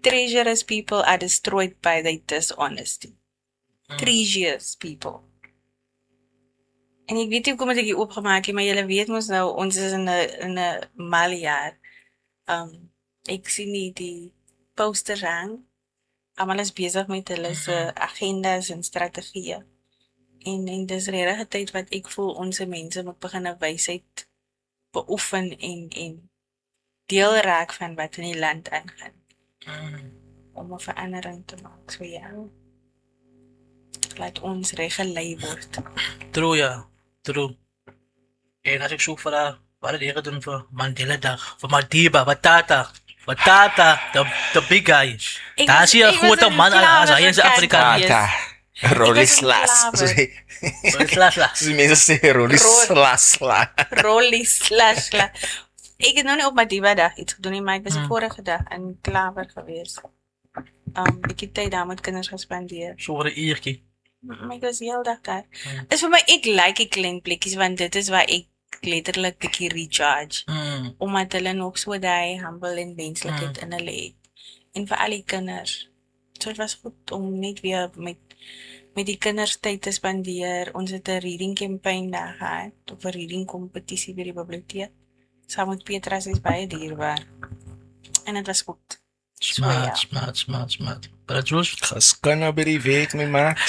Treacherous people are destroyed by their dishonesty. Treacherous people. En ik weet niet hoe ik het opgemaakt, maar jullie weten ons nou, ons is in een maljaar. Ik zie niet die posters hangen. Allemaal is bezig met hulle agendas en strategieën. En dis regtig 'n tyd wat ek voel onze mense moet begin wysheid beoefen en deel raak van wat in die land aangaan. Om 'n verandering te maak. So ja. Laat ons reg gelei word. True, ja. True. En als ik zoek voor wat het eerder doen voor Mandela Dag, voor Madiba, Watata, the big guy. Daar zie je een grote man als hij in Afrika. Rolislas. Die mensen zeggen rolislasla. Rolislasla. Ik heb nog niet op Madiba Dag iets gedaan, maar ik was de vorige dag in Klaver geweest. Ik heb tijd daar met kinders gespendeerd. Zo voor een uurtje. Maar ik was heel dag daar. Is voor mij, ik like klein plekjes, want dit is waar ik letterlijk die recharge. Omdat hulle nog so die humble en menselijkheid in hulle het. En vir al die kinders. So het was goed om net weer met die kinders tyd te spandeer. Ons het 'n reading campaign daar gehad, of 'n reading kompetisie by die biblioteek. Saam met Petrus is baie dierbaar. En het was goed. Smart. Maar Jules? Geskanne by die week, my maat.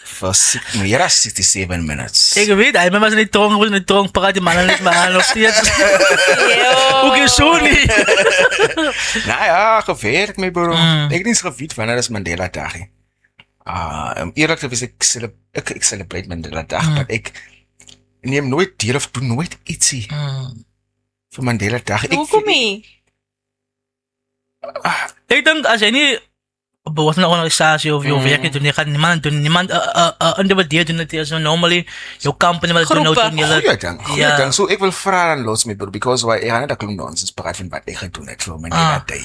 For meer as 67 minutes. Ik weet, hij was in de tronk, praat die mannen niet meer aan nog steeds. Hoe is zo niet? Nou ja, gewerkt my bro. Ek het nie geweet wanneer is Mandela Dag nie. Eerlik te wees, ek celebrate Mandela Dag, maar ek neem nooit deel of doen nooit ietsie vir Mandela Dag. Hoekom nie? Ik denk, als jij niet bijvoorbeeld een organisatie of je werk doen, je gaat niemand individueel doen het. So normally, je company wat doen, Goeie ding. So ek wil vra aan los my bro, because why ek gaan net 'n klomp nonsens praat van wat ek gedoen het vir Mandela Day.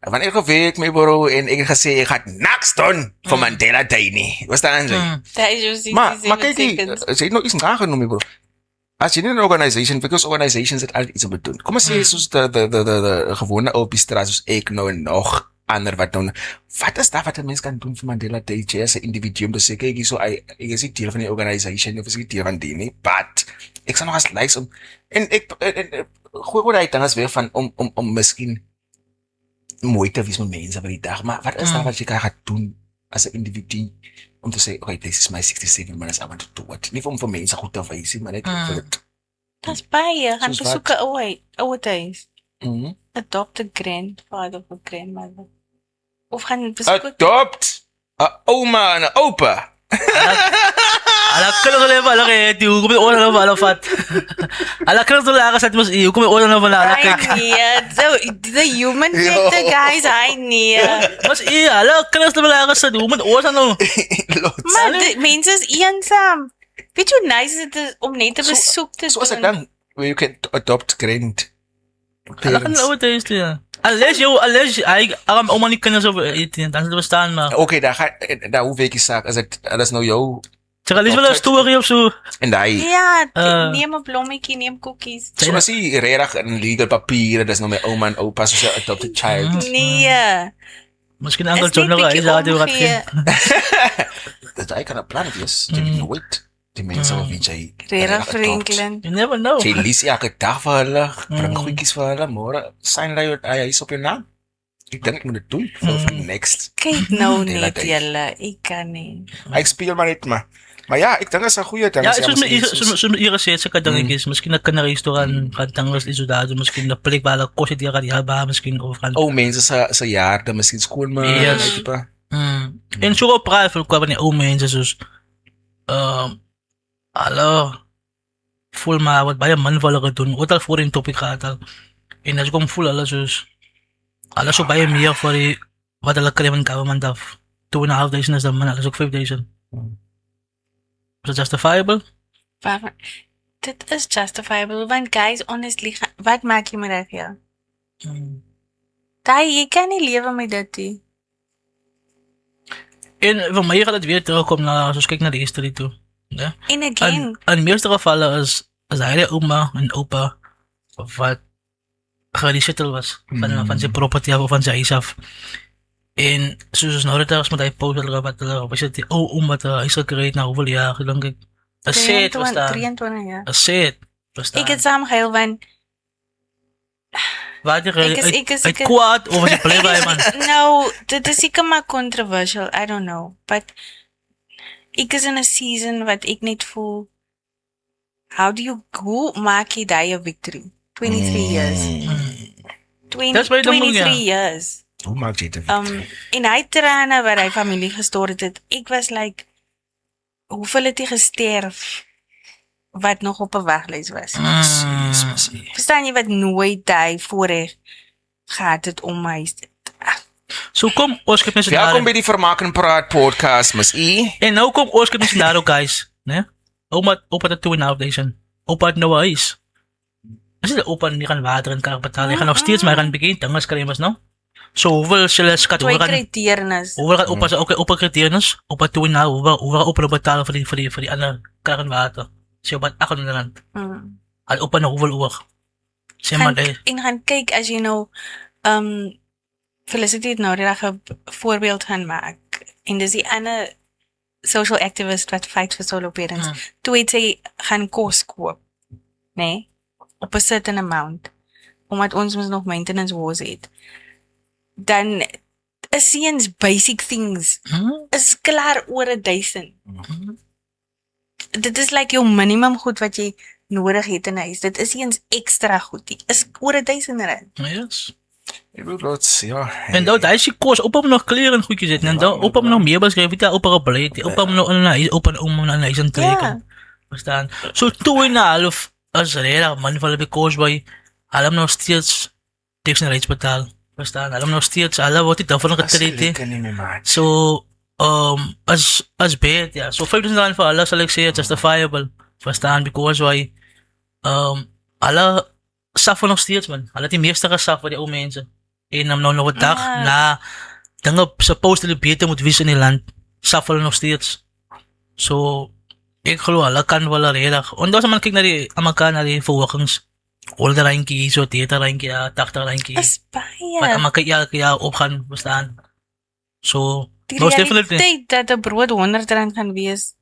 Wanneer gewerk my bro en ek het gesê ek gaan niks doen vir Mandela Day nie. Verstaan jy? Dat is jou 67 Maar kyk seconds. jy het nog iets aangenoem my bro. As jy nie 'n organisation, because organisations het altyd iets om te doen. Kom ons sê soos de gewone opiestraat soos ek nou en nog ander wat nou wat is daar wat 'n mens kan doen vir Mandela Day as 'n individu om te sê kyk hierso ek is nie deel van die organisation of is nie deel van die nie, but ek sal nog as likes om en ek gooi oor uit dan as weer van om miskien mooi te wees met mense by die dag, maar wat is daar wat jy kan gaan doen as 'n individu om te sê okay, this is my 67 minutes I want to do it. Nie om vir mense goed te wys nie, maar net vir dit. Dis baie, gaan Soos besoek 'n ouer huis. Mhm. Adopt a grandfather of grandmother. Of gaan besoek Adopt 'n ouma en 'n oupa. Ala kaya level ala kaya di hukom yung oras na wala fat. Ala kaya to lakas at mas hukom yung oras na wala ala kaya. I need the human factor, guys. I need. Mas ala kaya na lakas at hukom yung oras na. Maar mense is eensaam. Weet jy hoe nice dit is om net 'n besoek te So as ek doen? dan where you can adopt grand Ala kan na ulit is ya. Unless ay akam umani ka na sa itin dan sa bastaan ma. Okay, daar hoe weet jy saak as dit is nou jou Tsaka lis wala story of so. en daai Ja, neem 'n blommetjie, neem koekies. so as jy regtig in legal papiere, dis nou my ouma en oupa soos 'n adopted child. Nee. Miskien Uncle John na ay sa ating rat. Dat hy kan 'n plan wees. Jy weet nooit die mense of wie jy Rera Franklin. You never know. Jy lees elke dag vir hulle, bring goedjies vir hulle, môre sign hy is op jou naam. Ek dink ek moet dit doen vir die next. Kyk nou Mandela net Day. julle, ek kan nie. Ek speel maar net maar ja, ek dink dit is 'n goeie ding Ja, as jy soos met ira sê sa kadangis, miskien na kan restaurant kan tangos isudado, miskien na plek bala ko si dia ka ba, miskien of kan. ou mense se jaar, dan miskien skoolmaak, Yes. tipe. En so op praat kwa ni o mense soos alo full ma wat baie man wala ka dun, wat al foreign topic ka atal. En as kom full ala soos ala so baie meer vir die wat hulle kry van government af 2.5 days is dan man ala so 5 days. Is it justifiable? Maar dit is justifiable, want guys, honestly, wat maak jy met dit hier? Daai, jy kan nie lewe met dit nie. En vir my gaat het weer terugkom na, soos kyk na die history toe. Ja? En again, In meeste gevalle is hy die ouma en opa wat geresettle was van sy property af of van sy huis af. En soos nou dit is met hy post wat hulle was dit die ou oom wat huis gekry het na hoeveel jaar, dink ek. 'n set was daar. 23 jaar. 'n set was daar. Ek het saam gehuil, want Wat jy ek is hy kwaad of hy bly by man. no, dit is seker maar controversial, I don't know, but ek is in 'n season wat ek net voel, hoe maak jy daai 'n victory? 23 years. That's why the moon, 23 ja. years. Hoe maak jy dit? En hy trane wat hy familie gestort het, ek was like, hoeveel het hy gesterf wat nog op 'n waglys was? Verstaan jy wat nooit hy voorreg gehad het om my So kom ons kyk net Welkom by die Vermaak en Praat podcast, Miss E. En nou kom ons kyk net scenario guys, né? Opa het 2.5 days. Opa het nou 'n huis. As jy opa nie kan water en kan betaal, jy gaan nog steeds maar gaan begin dinges kry mos nou. So hoeveel sal skat twee hoor gaan kriteernes. hoeveel gaan opa se opa kriteernes, opa 2.5 hoeveel opa betaal vir die ander kar en water. So wat R800. Al opa nou hoeveel oor. Sê maar dit. En gaan kyk as jy nou Felicity het nou reg 'n voorbeeld gaan maak. En dis die ander social activist wat fight vir solo parents. Toe het sy gaan kos koop, nee, op 'n certain amount, omdat ons mos nog maintenance wars het. Dan is seuns basic things is klaar oor 1000. Dit is like jou minimum goed wat jy nodig het in 'n huis. Dit is eens extra goed. Dit is oor R1000. Yes. Ek wil lots, ja. En dan daai se kos opa moet nog klere en goedjies het en dan opa moet nog meubels skryf, dit opa gebly het. Opa moet nog in 'n huis opa om in 'n huis in trek. Verstaan? So 2.5 as reg man vir die kos by hulle nog steeds dictionary betaal. Verstaan? Hulle nog steeds hulle word dit daarvan getrek. So as bad, ja. So $5,000 vir hulle sal ek sê justifiable. Verstaan? Because why hulle suffer nog steeds man. Hulle het die meeste gesuffer die ou mense. En nou nog 'n dag na dinge supposedly beter moet wees in die land, suffer nog steeds. So ek glo hulle kan wel reg. En dan as man kyk na die Amerikaanse na die verhogings, older randjie, so data randjie, 80 randjie. Is baie. Wat Amerika ja opgaan bestaan. So Die most definitely. realiteit dat 'n brood R100 gaan wees.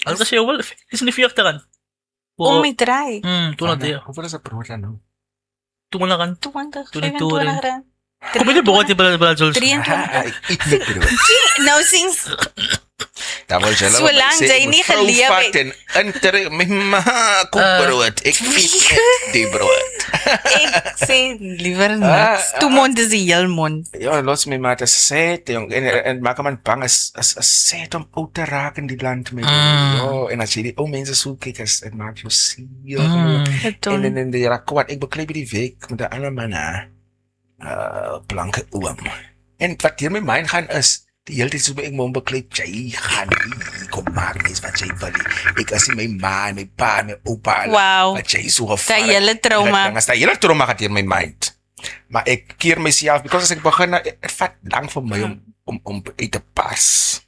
As jy wel is in die 40 rand. Om die draai. Toen dat ja. Hoeveel is dat brood dan nou? Toen dat rand. 20, Toen die 25 rand. Kom je die brood die bij Jules? 23. Ik eet niet brood. Nou sins Dat wil jy Solank jy nie geleef het. En my ma kook brood. Ek eet net die brood. ek sê liewer niks. Toe mond is die heel mond. Ja, los my maar te sê, jong. En maak man bang as sê om oud te raak in die land met. Ja, en as jy die ou mense so kyk, dit maak jou siel. En die rakwat, ek beklei by die week met 'n ander man, blanke oom. En wat hier my mind gaan is, die hele tyd so ek moet beklei, jy gaan nie kom maak mens wat jy wil. Ek as my ma, my pa, my oupa, Wow. wat jy so gevaar. Dat hele trauma. Dan is dat hele trauma gaat hier in my mind. Maar ek keer myself, because as ek begin, het vat lang vir my om uit te pas.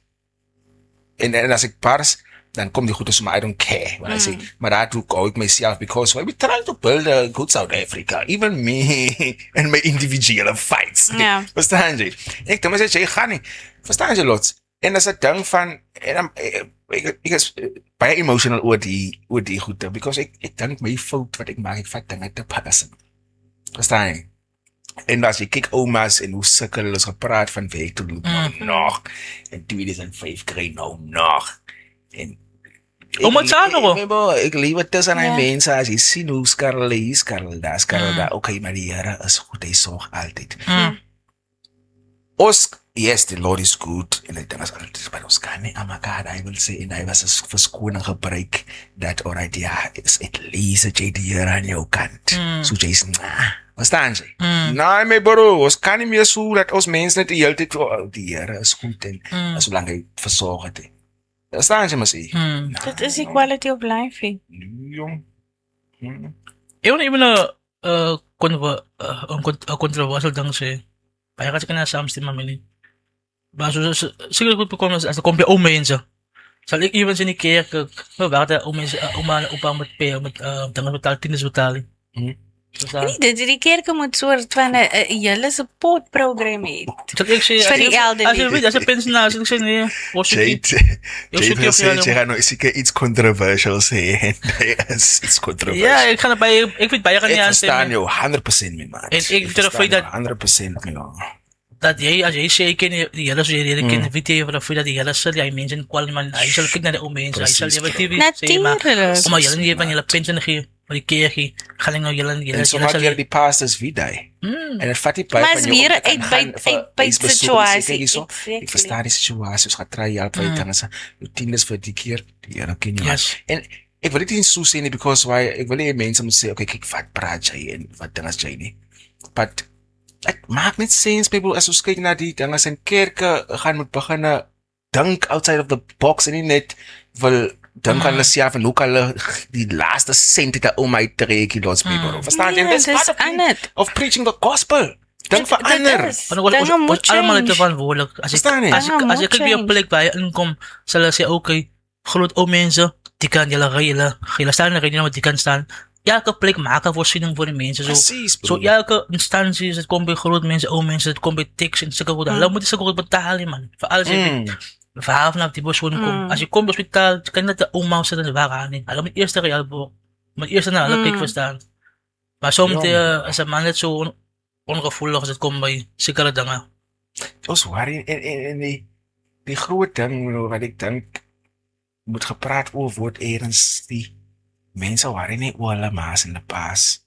En as ek pas, dan kom die goed as I don't care. When I say, maar daartoe hou ek myself, because we try to build a good South Africa. Even me and my individuele fights. Ja. Verstaan jy? Ek dan sê jy gaan nie. Verstaan jy lots? En as 'n ding van en ek is baie emotional oor die goede, because ek dink my fout wat ek maak, ek vat dinge te pas. Verstaan jy? En as jy kyk oumas en hoe sukkel hulle gepraat van week toe nog. En 2005 kry nou nog. En Oma Tsano. Ek lewe tussen die mense as jy sien hoe skarrel hier, skarrel daar, skarrel daar. Okay, maar die Here is goed, hy sorg altyd. Ons, yes, the Lord is good. En ek dink as altyd, maar ons kan nie, God, I will say, en hy was 'n verskoning gebruik, dat alright, ja, is at least dat jy die Here aan jou kant. So jy sê, verstaan jy? Nee, my bro, ons kan nie meer so, dat ons mense net die hele tyd, die Here is goed, en solank hy versorg het. Verstaan jy, maar sê? Dit is die quality of life. Jong. Ek wil even 'n controversial ding sê. Baie kasi ka na samstem mamili. Maar siguro goed bekomen as kom by ou mense. Sal ek even sien die kerk, wag ou mense opa met pe met dinge betaal, tieners betaal. Nee, die kerke moet soort van 'n hele support program hê. Sal ek sê Vir die elderly. As jy weet, as 'n pensionaar, sal ek sê nee, ons Jade sê, jy gaan nou seker iets controversial sê, en iets controversial. ja, ek gaan baie ek weet baie gaan nie Ek verstaan aanstem. jou 100% my man. En ek vind het feit dat 100% my man. Dat jy as jy sê ek ken die Here so jy ken weet jy vir dat die Here sê jy mense kwal man, hy sal kyk na die ou mense, hy sal jy TV sê maar omdat jy nie van julle pensioen gee, maar die kerkie gaan nou julle En so maak jy die pastors wie daai. En het vat die Maar is weer uit situasie. Ek verstaan die situasie, ons gaan try help uit dan as jy tieners vir die keer, die Here ken jou. En ek wil dit nie so sê nie, because why ek wil nie mense moet sê okay, kyk wat praat jy en wat ding as jy nie. But it maak net sense people as ons kyk na die dinge in kerke gaan moet begin dink outside of the box en nie net wil dink aan hulle self en hoe kan hulle die laaste sent uit om my trek los people. Verstaan jy? Dis part of preaching the gospel. Dink vir ander. Ons almal het verantwoordelik. As jy kyk by 'n plek waar jy inkom, sal hulle sê okay, groot ou mense, die kan julle gele staan en rede met die kan staan. Elke plek maak 'n voorsiening vir die mense so elke instansie, dit kom by groot mense, ou mense, dit kom by teks en sulke goed. Hulle moet sulke goed betaal man. Vir alles jy verhaal na die persoon kom. As jy kom by hospitaal, kan net 'n ouma sit en waar gaan nie. Hulle moet eers help. Moet eers na hulle kyk verstaan. Maar soms as 'n man net so ongevoelig as dit kom by sekere dinge. Ons worry en die groot ding wat ek dink moet gepraat oor word eers die mense worry nie oor hulle ma's en hulle pa's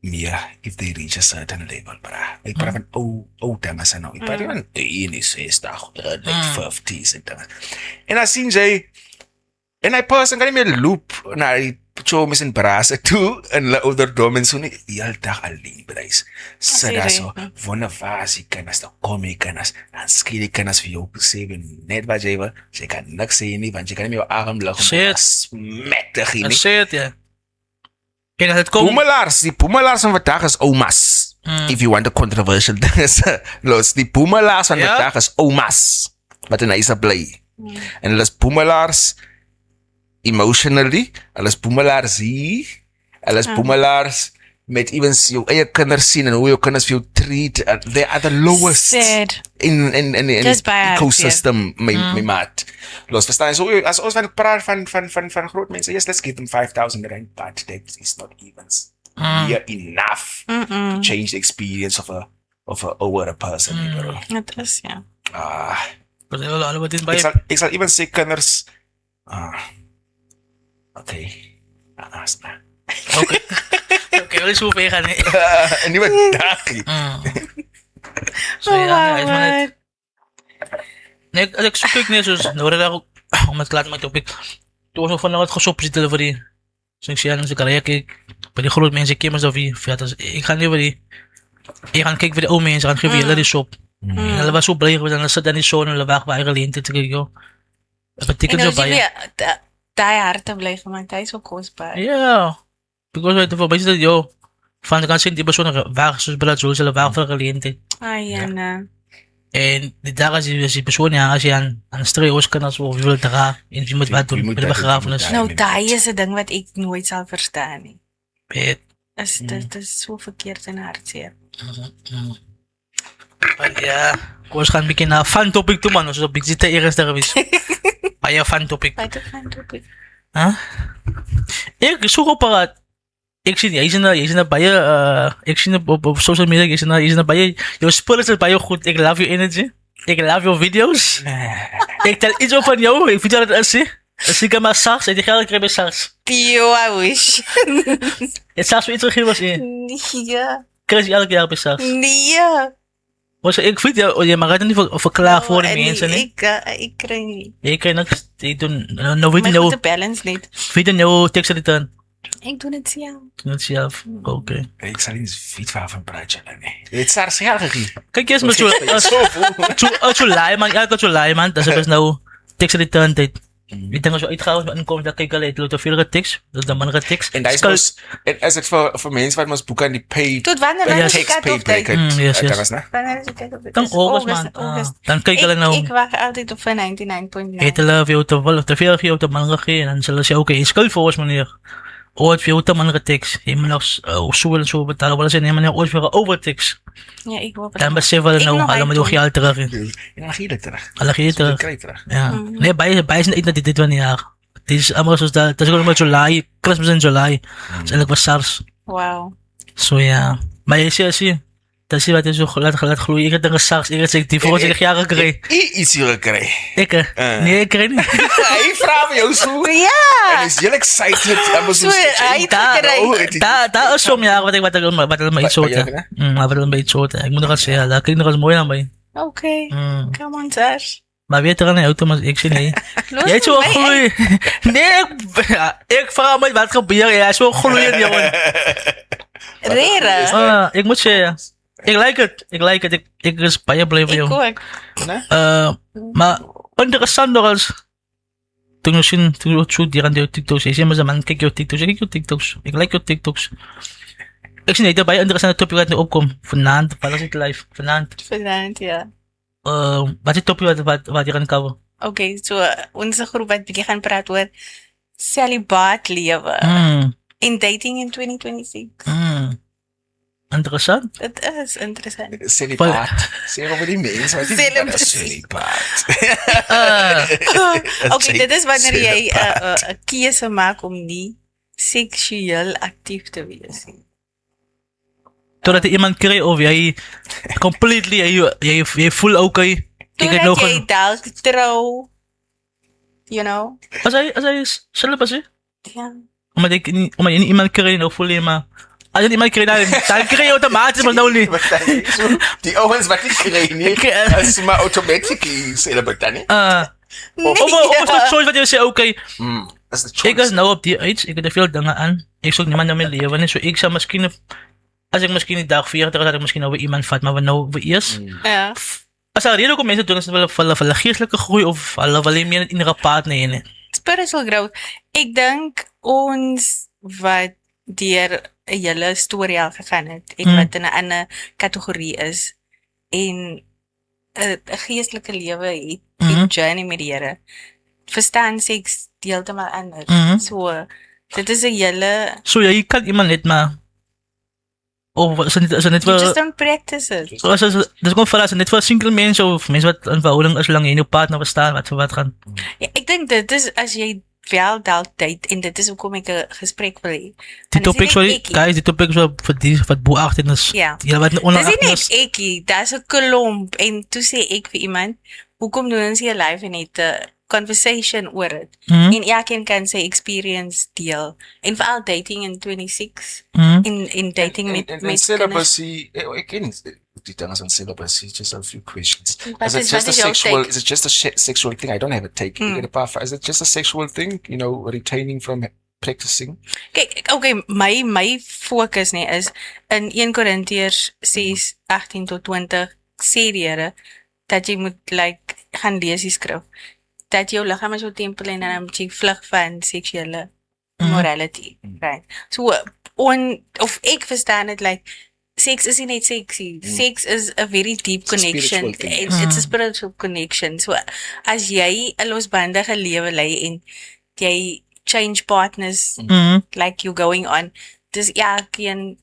meer if they reach a certain level, bra. Ek praat van ou dinge se nou. Ek praat van 60, 50s en dinge. En as sien jy en hy person kan nie meer loop na die chomes en brasse toe in hulle ouderdom en so nie heeldag alleen breis. Sit daar so wondervasie kinders, dan kom jy kinders, dan skiel die kinders vir jou sê net wat jy wil. Jy kan niks sê nie, want jy kan nie meer jou arm lig om smettig nie. Sê dit ja. En dit kom die Pumelaars van vandag is oumas. if you want a controversial thing is, los, die boemelaars van Ja? vandag is omas, wat in huise bly. En hulle is boemelaars emotionally, hulle is boemelaars hier, hulle is boemelaars met evens jou eie kinders sien en hoe jou kinders vir jou treat. They are the lowest Sad. in Dis baie ecosystem, my maat. Los, verstaan, so as ons van praat van groot mense, yes, let's give them 5,000 rand, but that is not even near enough to change the experience of a older person, you know. Dit is, ja. Kasi wala alam din ba Ik zal even sê kinders, oké, na. Okay, wala so ver gaan. Een nieuwe dagje. So ja, is maar Wow, net. Nee, as ek soek net soos nou reg om het klaar met topic. Toe ons van wat gesop sit hulle vir die so ek sê aan ons karrière kyk by die groot mense kemers of wie vet as ek gaan nie vir die ek gaan kyk vir die ou mense gaan gee vir hulle die sop. En hulle was so bly gewees en hulle sit dan die son en hulle wag baie geleentheid te kyk joh. Dit beteken En so ons baie. weer daai harte bly gemaak, hy is so kosbaar. Ja. Because weet voor baie dat joh van kan sien die persoon wag soos brad soos hulle wag vir geleentheid. Ai, en En die dag als die persoon ja, als je aan streeuws kan als of je wilt dra en je moet wat doen met de begrafenis. Ja, nou nee, daai is 'n ding wat ek nooit sal verstaan nie. Weet. Dit is so verkeerd en hartseer. Maar ja, ons gaan bietjie na fun topic toe man, ons is op bietjie te ernstig geweest. Baie fun topic. Wat 'n fun topic. Ek soek op dat ek sien jy is na baie ek sien op social media jy is na baie jou spul is baie goed. Ek love your energy. Ek love your videos. Ek tel iets op van jou, ek weet dat dit is. As ek maar SARS, het jy geld gekry by SARS. Pio, I wish. Het SARS weer iets gegee was jy. Nee. Kry jy elke jaar by SARS. Nee. Was ek weet jy maar het nie verklaar voor die mense nie. Ik kry nie. Ek kry niks jy doen nou weet My jy nou goede balance net. weet jy nou tekst return. Ek doen dit self. Net self. Okay. Ik zal niet fiets van praatje, nee. Het SARS geld gegeven. Kyk jy is maar so laai man, elke so laai man, dis is nou tekst return tyd. Die dinge so uitgehaal met inkom dat kyk hulle het te veel geteks, dat dan minder geteks. En dat is is het voor mensen wat ons boeken die paid Tot wanneer Ja, is die text cut paid off tyd? break. Yes. Dat was nou. Wanneer is die cut off tyd? Dan Dis August man. August. Dan kyk hulle nou Ek wag altyd op vir 99.9. het hulle vir jou te wil of te veel gee of te minder gee en dan sê hulle sê okay, skuld vir ons meneer. Ooit vir jou te minder geteks. Jy moet nog so en so betaal. Hulle sê nee meneer, ooit vir 'n overteks. Ja, ek hoop Dan besef hulle nou hulle moet jou geld terug hê. En dan gee je het terug. Hulle gee Je terug. krijgt terug. Ja. Nee, baie is niet dat dit van jaar. Dit is allemaal zoals dat. Dat is gewoon maar July. Christmas in July. Dat is eigenlijk was SARS. Wow. Zo ja. Maar je ziet. Dat zie je wat je zo laat gloeien. Ik heb dan een SARS. Ik heb die voor zich jaren gekregen. Iets hier gekregen. Ik nee, ik kreeg niet. Hij vraagt jou zo. Ja. En is heel excited. En was So, hy het gekry. Daar is zo'n jaar wat ik wat maar iets zo te. Maar wat een beetje zo te. Ik moet nog eens zeggen. Dat klinkt nog eens mooi aan mij. Okay. Come on, Sars. Maar weet er aan de auto, maar ik zie nee. Jij is zo gloeien. Nee, ik vraag me wat gebeurt. Jij is zo gloeien, jongen. Rere. Ik moet zeggen. Ik like het. Ik is baie blij van Ek jou. ook. Maar interessant nog als toen je shoot die aan de TikToks, je zegt maar man, kijk jouw TikToks. Ik like jouw TikToks. Ik zie niet dat baie interessante topic wat nu opkomt. Vanavond, wat is het live? Vanavond, ja. Wat is het topic wat je gaan cover? Okay, so onze groep wat bietjie gaan praat oor celibaat lewe en dating in 2026. Interessant. Dit is interessant. Celibaat. Zeg over die mensen. Wat is Celibaat. celibaat? Okay, dit is wanneer jy 'n keuse maak om nie seksueel aktief te wees nie. Totdat er iemand krijgt of jij completely, jij voelt okay. Ik heb nog Totdat jy een... dalk trou, you know? Als hij is celibacy? Ja. Omdat je niet iemand krijgt, nou voel je maar... Als je iemand krijgt, dan krijg je automatisch, maar nou niet. Die owens wat ik kreeg niet. Dat is maar automatically celibaat, niet? Of het choice wat je zegt, oké. Dat is de choice. Ik was nou op die age, ik heb er veel dingen aan. Ik zoek niemand naar mijn leven. So ik zou misschien, als ik misschien die dag 40 had ik misschien over iemand vat, maar nou we eerst. Ja. Als er reden ook mensen doen, is het wel een geestelijke groei of alleen meer in een paard nee. Spiritual growth. Ek dink ons wat deur hele storie al gegaan het en wat in 'n ander kategorie is en 'n geestelike lewe het journey met die Here. Verstaan seks heeltemal anders. So dit is 'n hele So jy kan iemand net maar of is dit net you vir just don't practice it. dis kom vir as net vir single mense of mense wat in verhouding is lang en jou partner verstaan wat gaan. Ja, ek dink dit is as jy wel dalk date en dit is hoekom ek 'n gesprek wil hê. Die topic sorry guys, die topic so vir die wat bo 18 is. Ja. Jy wat Dis onder nie 18 net is. ekie, dis 'n klomp en toe sê ek vir iemand, hoekom doen ons nie 'n live en net 'n conversation oor dit? En elkeen kan sy experience deel. En veral dating in 26 in dating met kinders. Celibacy, again, die ding is on celibacy, just a few questions. What Is it is your take? is it just a sexual thing? I don't have a take. Is it just a sexual thing, you know, retaining from practicing? Kyk, okay, my fokus nie is in 1 Korintiërs 6:18 tot 20 sê die Here dat jy moet gaan lees die skrif. Dat jou liggaam is jou tempel en dan moet jy vlug van seksuele morality, right? So of ek verstaan dit sex is nie net sexy. Sex is a very deep connection. It's a spiritual connection. So as jy 'n losbandige lewe lei en jy change partners like you going on, dis elkeen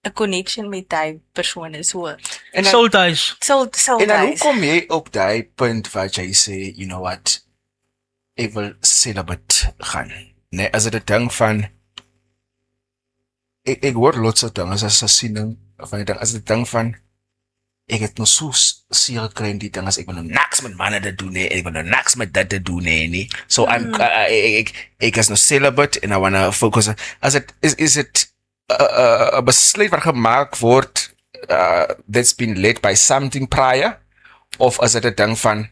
'n connection met daai persoon is so. Soul ties. Soul En dan ties. hoekom jy op daai punt wat jy sê, you know what, ek wil celibate gaan. Nee, as dit 'n ding van ek hoor lots of dinge as 'n siening van die ding, as dit ding van ek het nog so seer gekry in die ding as ek wil nou niks met manne te doen nie, ek wil nou niks met dit te doen nie. So ek is nou celibate and I want to focus on, as it is it 'n besluit wat gemaak word that's been led by something prior, of as it 'n ding van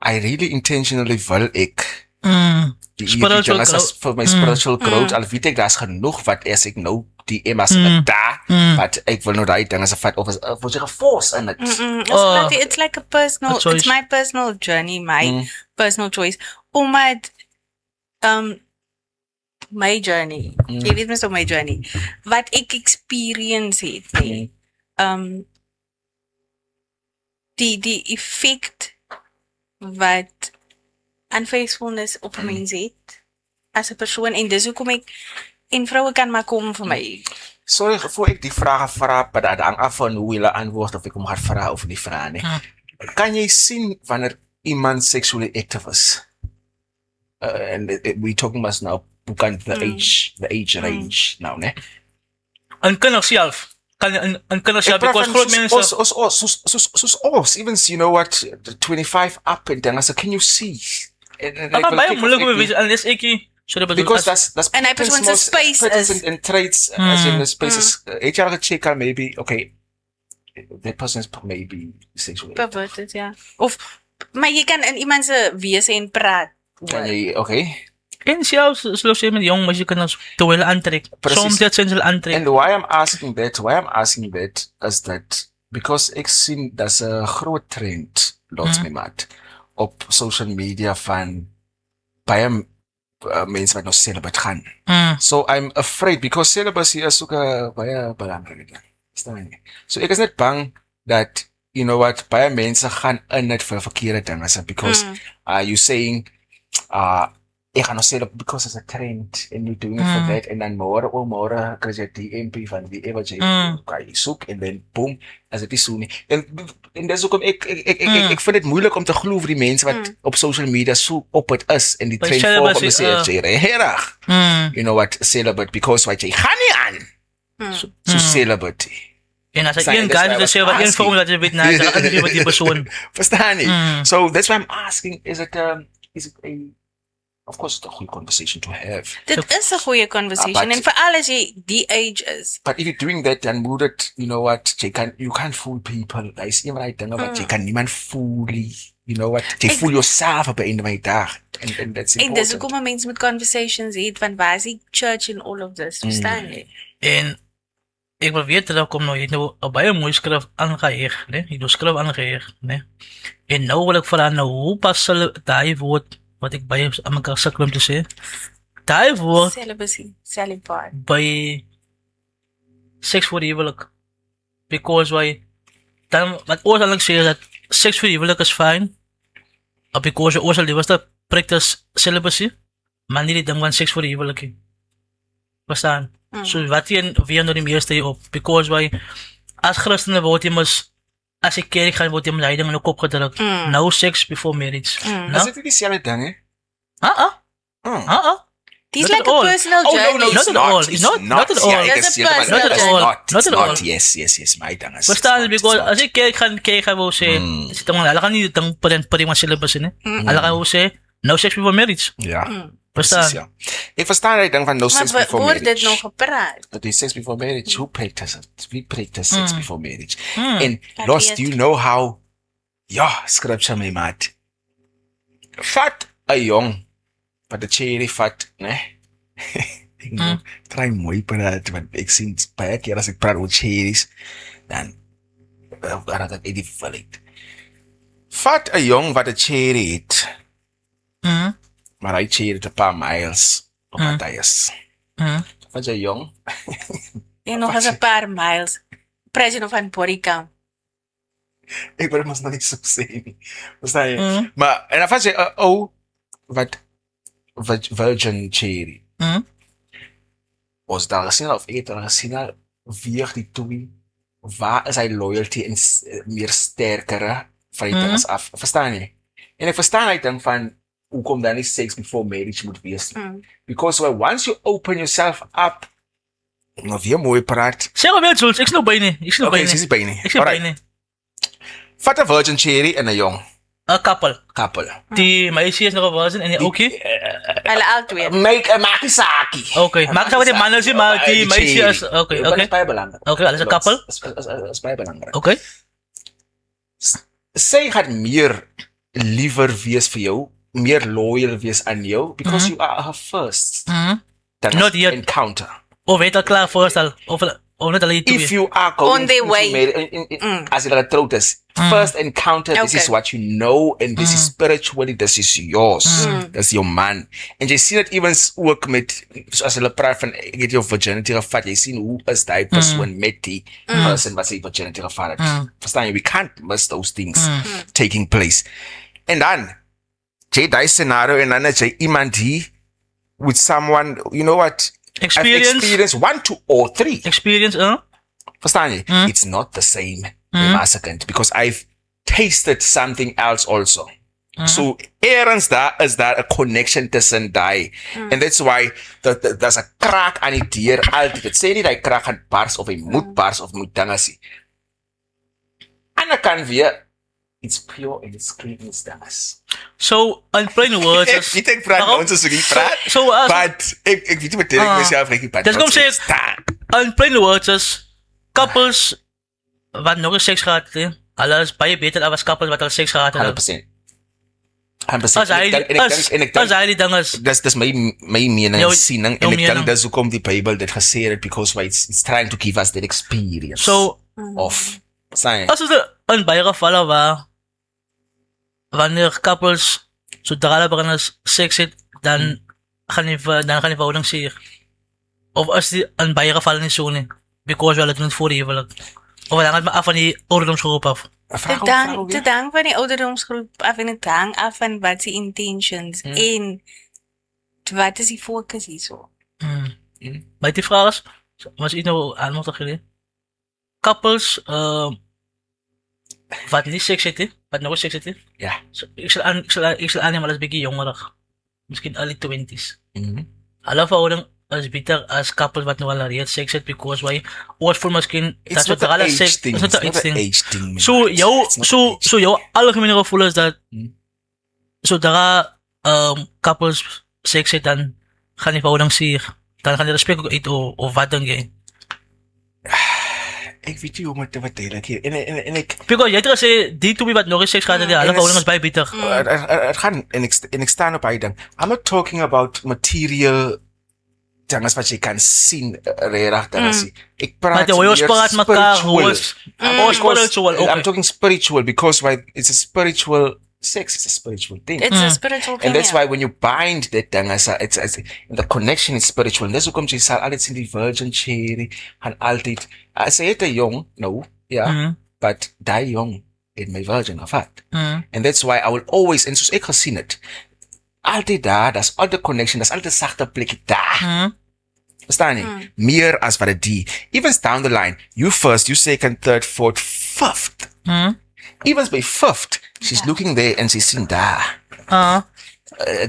I really intentionally wil ek Spiritual growth. For my spiritual growth, al weet ek daar's genoeg wat as ek nou die Emma's daar, but ek wil nou daai ding as 'n feit of word jy geforce in it. It's like a personal, it's my personal journey, my personal choice. Omdat my journey, jy weet mens op my journey, wat ek experience het, nee. Die effect wat unfaithfulness op 'n mens het as 'n persoon, en dis hoekom ek en vroue kan maar kom vir my. Sorry voor ek die vraag vra, maar dat hang af van hoe jy antwoord of ek hom gaan vra of nie vra nie. Kan jy sien wanneer iemand sexually active is? And we talking about now bukan the age range now, né? En kinders self. Kan kinders self because groot mense soos even you know what, the 25 up and dan as can you see? Maar baie moeilik om te weet unless ek because that's and I person se space is and traits as in the spaces HR check maybe okay that person is maybe sexually perverted, ja. Of maar jy kan in iemand se wese en praat. Okay. En selfs soos jy met jong meisie kinders toe hulle aantrek. Soms dit sien hulle aantrek. And why I'm asking that is that because ek sien daar's 'n groot trend lots my mat op social media van baie mense wat nou celibate gaan. So I'm afraid because celibacy is ook baie belangrik. Verstaan jy? So ek is net bang dat you know what baie mense gaan in net vir verkeerde dinge because you saying ek gaan nou celibate because it's a trend and you're doing it for that and dan môre kry jy die MP van die EWJ kry soek en then boom as dit is so nie. En dis hoekom ek vind dit moeilik om te glo vir die mense wat op social media so op dit is en die trend volg om sê regtig. You know what, celibate because wat jy gaan nie aan. So celibate. En as ek een guy wil sê wat een vorm dat jy weet nou dat ander wat die persoon verstaan nie. So that's why I'm asking, is it a of course it's a goeie conversation to have. Dit is 'n goeie conversation en veral as jy die age is. But if you're doing that then moet it, you know what, you can't fool people. Daar is een right dinge wat jy kan niemand fool. You know what, jy fool yourself op 'n einde van die dag. And that's important. En dis hoekom mense met conversations het van waar is die church in all of this, verstaan jy? En ek wil weet dat kom nou jy nou 'n baie mooi skrif aangeheer, né? Jy nou skrif aangeheer, né? En nou wil ek vra nou hoe pas hulle daai woord wat ek baie aan mekaar sukkel om te sê. Daai woord Celibacy, celibate. by seks voor die huwelijk. Because why? Dan, wat oors al sê is dat seks voor die huwelijk is fijn. Because oors al die was dat practice celibacy. Maar niet die ding van seks voor die huwelijk. Verstaan? So wat jy weer nou die meeste hier op. Because why? As Christene word jy mos, as jy kerk gaan word jy met die ding in die kop gedruk. No sex before marriage. Is dit nie dieselfde ding, hè? It's like a personal journey. no, not at all. It's not at all. Ja, ek It's is a seker, maar personal dit is journey. not. Not It's at all. not. Yes, my ding is. Verstaan jy? it's Because not. as jy kerk gaan wou sê, hulle gaan nie ding per die celibacy nie. Hulle gaan wou sê, no sex before marriage. Ja. Verstaan? Precies, ja. Ek verstaan die ding van no sex Maar before word marriage. dit nog gepraat? Dat is sex before marriage. Who practice it? Wie practice sex before marriage? En Ek Lost, weet. do you know how? Ja, scripture my maat. Vat 'n jong wat 'n cherry vat, né? Ek moet try mooi praat, want ek sien baie keer as ek praat oor cherries, dan raak ek die verliefd. Vat 'n jong wat 'n cherry het, maar hy cherry het 'n paar miles op Matthias. Vat 'n jong. En nog eens 'n paar miles. Prys jy nog van body count? Ek wil mos nog nie so sê nie. Verstaan jy? Maar en dan vat jy 'n ou wat virgin cherry. Ons daar gesien of ek het daar gesien weeg die twee. Waar is hy loyalty en meer sterkere van die dinges af? Verstaan jy? En ek verstaan hy ding van hoekom dan nie sex before marriage moet wees nie. Because once you open yourself up, nou weer mooi praat. Sê maar weer Jules, ek is nou by nie. Ek is nou by Okay, nie. dis by nie. Ek is nou by Alright. nie. Vat 'n virgin cherry en 'n jong 'n couple. couple. Die meisie is nog 'n virgin en die oukie. Hulle albei. Maak die saakie. Okay, maak saam met die man is maar die meisie is okay. Dit is baie belangrik. Okay, alles 'n couple. Is baie belangrik. Okay. Sy gaan meer liewer wees vir jou, meer loyal wees aan jou because you are her first. Not yet. Encounter. Of weet al klaar voorstel of net al If you are going On their into way. marriage, as jy trout is, first encounter, this is Okay. what you know, and this is spiritually, this is yours. That's your man. En jy sien dit evens ook met, as hulle praat van, ek het jou virginity gevat, jy sien hoe is die persoon met die person wat sy virginity gevat het. Verstaan jy? We can't miss those things taking place. En dan, jy die scenario, en dan het jy iemand hier, with someone, you know what? Experience. I've experienced 1, 2, or 3. Experience, Verstaan jy? It's not the same, my second, because I've tasted something else also. So, ergens daar is daar 'n connection tussen die. And that's why there's a kraak aan die deur altyd. Dit sê nie dat hy kraak gaan bars of hy moet bars of moet dinge sien. Ander kan weer, it's pure and it's clean and dinges. So, in plain words, Ek weet ek praat Waarom? ons as ek nie praat, So, as but ek weet nie wat ek myself regtig praat. Dis kom sê in plain words is couples wat nog nie seks gehad het, hulle is baie beter as couples wat al seks gehad het. 100%. 100%. As hy die ding is, Dis my mening en Jou siening en ek mening. dink dis hoekom die Bybel dit gesê het because why it's trying to give us that experience so, of saying as is in baie gevalle waar wanneer couples sodra hulle begin seks het, dan gaan die verhouding seer. Of is die in baie gevalle nie so nie, because hulle doen het voor die huwelik. Of dan het maar af van die ouderdomsgroep af. Dit hang van die ouderdomsgroep af en dit hang af van wat se intentions en wat is die fokus hierso. Maar die vraag is, was iets nou aan moet gegeven? Couples, wat niet seks het, wat nog seks het. Ja. So, ik zal aannemen als een beetje jongerig. Misschien early 20s. Alle verhouding is beter als couples wat nou al reeds seks het, because why, ooit voor misschien, It's dat not we an alle age seks, thing. it's not It's an not age an thing. age thing. So jouw algemene gevoel is dat, zodra couples seks het, dan gaan die verhouding zeer. Dan gaan die respect ook uit, of wat denk jij? Ek weet nie hoe om dit te vertel hier. En ek Because jy het gesê die twee wat nog eens seks gehad het, die alle verhouding is baie beter. het gaan en ek staan op hy ding. I'm not talking about material dinges wat jy kan sien regtig dinges. Ek praat Maar die hoor spraak mekaar, hoor spiritual, I'm okay. talking spiritual because it's a spiritual sex is a spiritual thing. It's a spiritual thing. And that's why when you bind that ding as the connection is spiritual. En dis hoekom jy sal altyd sien die Virgin Cherry gaan altyd as hy het 'n jong, no, ja, but die jong het my virgin gehad. And that's why I will always, en soos ek gesien het, altyd daar, daar's altyd connection, daar's altyd 'n sagte plekkie daar. Verstaan jy? Meer as wat dit even down the line, you first, you second, third, fourth, fifth. Even by fifth, she's looking there and she's seen daar.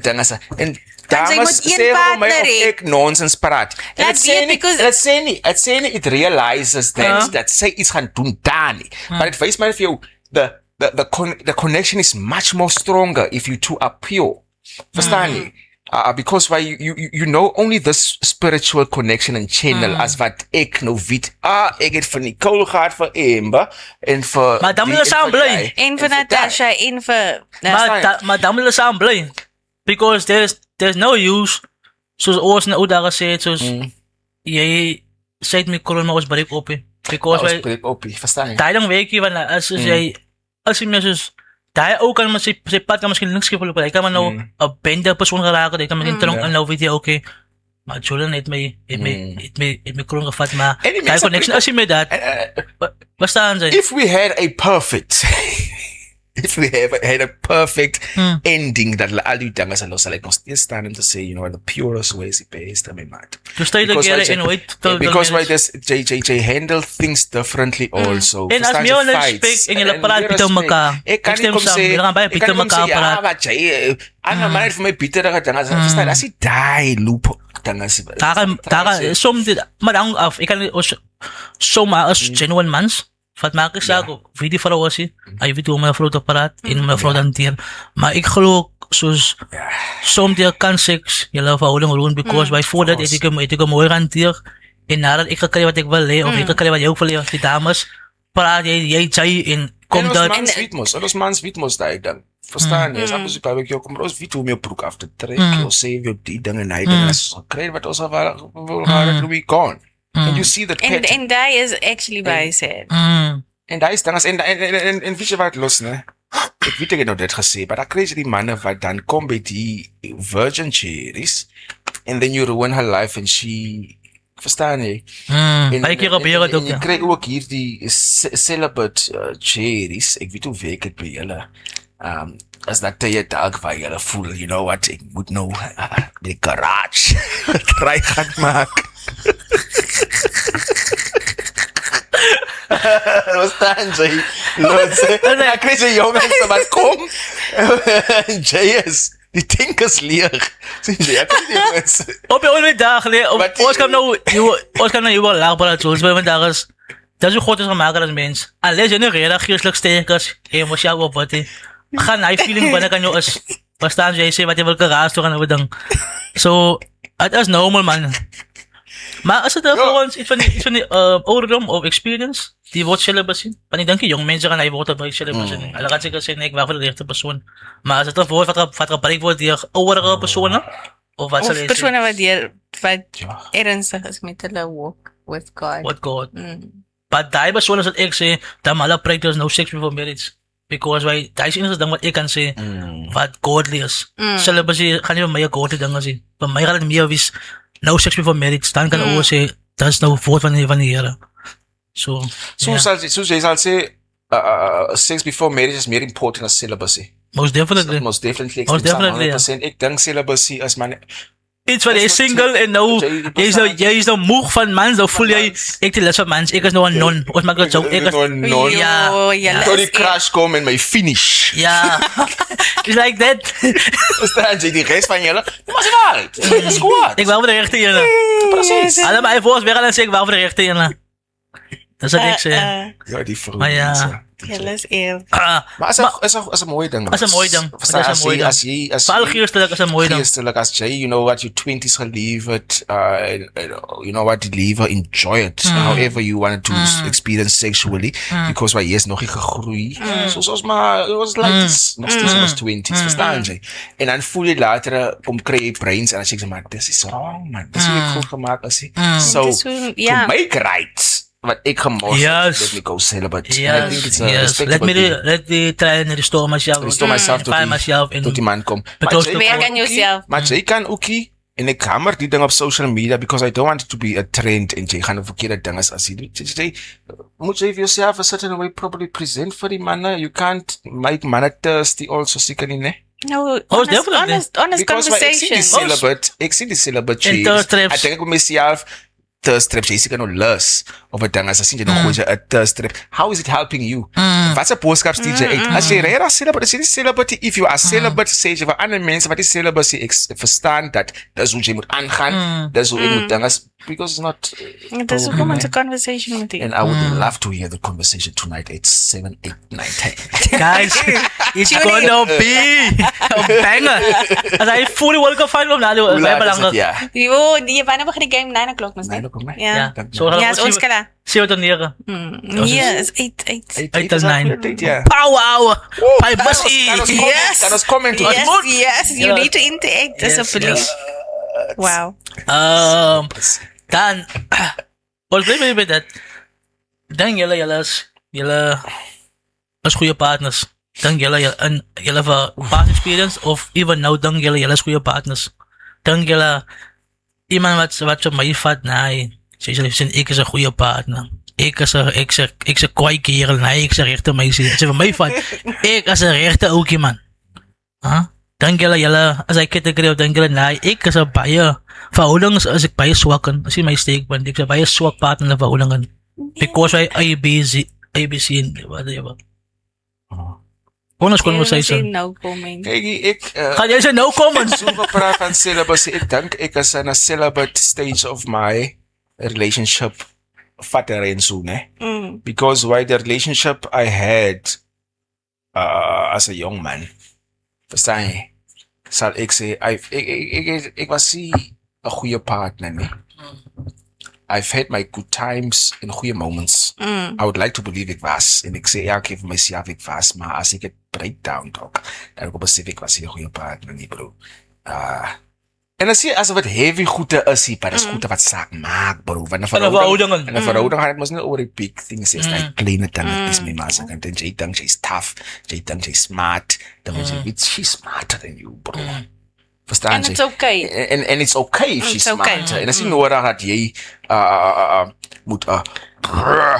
Dan as en dames sê vir my of ek nonsens praat. Let's say it realizes that say iets gaan doen daar nie. Maar dit wys my vir jou the connection is much more stronger if you two are pure. Verstaan jy? Because why you know only this spiritual connection and channel as wat ek nou weet. Ek het van Nicole gehad vir Amber en vir maar dan moet ons saam bly. En vir Natasha en vir maar dan moet ons saam bly. Because there's no use soos ons nou daar gesê het soos jy sê het my corona ons breek op. Because ons breek op, verstaan jy? Daai ding weekie want as jy soos daai ou kan maar sy pad kan miskien links gevolg, hy kan maar nou 'n bende persoon geraak het, hy kan met intronk en nou weet jy okay. Maar Julian het my corona gevat maar daai connection as jy met dat wat staan sy? If we had a perfect ending that al die dinge sal ons sal ek nog steeds staan en te sê, you know, the purest way is the best, I mean, maat. To stay together and wait till because why this JJ handle things differently also. En as meer respect en jy praat met mekaar. Ek kan nie kom sê, ek kan nie kom sê, wat jy, ander man het vir my bitterige dinge, verstaan, as jy die loop dinge. Daar som dit, maar dan af, ek kan sommer as genuine mans, wat maak ek saak, wie die vrou was hy weet hoe my vrou te praat, en my vrou dan teer, maar ek geloof, soos, soms die kan seks, jylle verhouding roon, because by voordat het ek mooi gaan teer, en nadat ek gekry wat ek wil hê, of ek gekry wat jy ook wil hê, die dames, praat jy, en kom dat, en ons mans weet mos die ding, verstaan jy, as jy by jou kom, ons weet hoe my broek af te trek, ons sê jou die ding en die ding, en as ons gekry wat ons wil gaan, we gone. And you see that and that is actually by his head. En dat is dan as en weet jy wat los, né? Ek weet ek het nou dit gesê, maar daar kry jy die manne wat dan kom by die Virgin Cherries and then you ruin her life and she verstaan jy? En jy kry ook hier die celibate cherries, ek weet hoe werk het by julle. As dat jy dag waar jy voel, you know what, ek moet nou die garage kry gaan maak. Wat staan jy? Ek kry jy jongens wat kom. Jy is die ding is leeg. Sien jy, ek kan nie mens. Op die only dag, ons kan nou hier laag praat, soos by vandag is, dat is hoe God is gemaakt as mens. Alles jy nie redig geestelijk sterk is, emotioneel op wat gaan hy feeling binne kan jou is, verstaan jy sê wat jy wil geraas toe gaan oor ding. So, het is normal man. Maar is het voor ons iets van die ouderdom of experience, die wordt celibacy? Want ik denk die jong mensen gaan hij wordt op celibacy. Hulle gaan zeker zeggen, ik wacht voor de rechte persoon. Maar is het een woord wat gebruikt wordt door oudere personen? Of personen wat ernstig is met hulle walk with God. With God. Maar die persoon is wat ik zeg, dat alle practice no sex before marriage. Because wij, dat is enige ding wat ik kan zeggen, wat godly is. Celibacy gaan niet bij mij een godly ding zien. Bij mij gaat het meer wees, no sex before marriage, dan kan ook zeggen, dat is nou het woord van de Heere. Soos jy sal sê, sex before marriage is meer important as celibacy. Most definitely. Most definitely. 100%. Ek dink celibacy is man. Iets wat jy is single en nou, jy is nou moeg van mans, nou voel jy, ek die les van mans, ek is nou een non. Ons maak het zo, ek is nou een non. Ja. Tot die crash kom en my finish. Ja. It's like that. Verstaan jy, die rest van julle, maar is waarheid. Dit is goed. Ik wou voor de rechte ene. Precies. Allemaal even voor, weer gaan en sê, ik wou voor de rechte ene. Dat is wat ik zeg. Ja, die vroeg. Maar ja. Julle is eeuw. Maar is een mooie ding. Is een mooie ding. As jy Vooral geestelik is een mooie ding. Geestelik, as jy, you know what, your 20s geleefd, you know what, die leven, enjoy it. However you want to experience sexually. Because jy is nog nie gegroei. Soos maar, it was like this. Nog steeds in ons 20s, verstaan jy? En dan voel jy later, kom kry jy brains, en as jy sê, maar, this is wrong, man. This is nie goed gemaakt, as jy. So, to make right, wat ek gemors Yes. let me go celibate. And I think it's a Yes. respectable thing. Let me try and restore myself. Restore myself tot find die- myself in tot die man kom. Because jy Werk kan aan ookie- jouself. Maar jy kan ookie en ek hamer die ding op social media because I don't want it to be a trend en jy gaan 'n verkeerde ding as jy jy moet jy yourself a certain way probably present vir die manne. You can't make manne thirsty also seker nie, ne? No, definitely. honest Because ek sien die conversation. celibate, ek sien die celibate En chicks. thirst traps. Ek dink ek met myself thirst trap, jy seker nou lus of 'n ding as jy nou gooi jy 'n thirst trap. How is it helping you? Wat's 'n boodskap stuur jy uit? As jy regtig celibate is, jy nie celibate if you are celibate sê jy vir ander mense wat is celibacy ek verstaan dat dis hoe jy moet aangaan. Dis hoe ek moet dinge because it's not Dit is hoekom ons 'n conversation met and I would love to hear the conversation tonight at 7, 8, 9, 10. Guys, it's Tune gonna be a banger. As I fully World Cup final na Hoe laat is belangrijk. dit? Ja. Jo, die wanneer begin die game 9 o'clock mos net? 9 o'clock, né? Ja. Ja. Dank je. So, Ja, is ons klaar. 7 tot 9. Nee, is 8. 8 tot 9. Ja. Power hour. By Kan Bussy. ons comment. Yes, you Ja. need to interact asseblief. Wow. Dan, ons blijven bij dat. Dan jullie als goede partners. Dan jullie voor past experience of even nou dan jullie als goede partners. Dan jullie iemand wat zo mij vat, nee. Ik is een goede partner. Ik is een kwaai kerel, nee, ik is een rechte meisje. Ze van mij vat, ik is een rechte ook man. Huh? Dan jullie, als ik categorie dan jullie, nee, ik is een baie verhoudings as ek baie swak in, as jy my steek want ek is 'n baie swak partner in verhoudings because I ABC en whatever. Honest conversation. No comment. Kyk, ek Gaan jy sê no comment? so gepraat van celibacy. Ek dink ek is in a celibate stage of my relationship fatter en so, né? Because why the relationship I had as a young man, verstaan jy? Sal ek sê ek was nie 'n goeie partner nie. I've had my good times en goeie moments. I would like to believe ek was en ek sê elke keer vir myself ek was, maar as ek het breakdown talk, dan ek besef ek was nie 'n goeie partner nie, bro. En as jy as wat heavy goede is, maar dis goede wat saak maak, bro. Want 'n verhouding gaan dit mos nie oor die big things is, like kleine dinge is my mas en dan jy dink jy's tough, jy dink jy's smart, dan jy weet she's smarter than you, bro. Verstaan And jy? it's okay. And it's okay if she's It's okay. smarter. En as jy nodig dat jy moet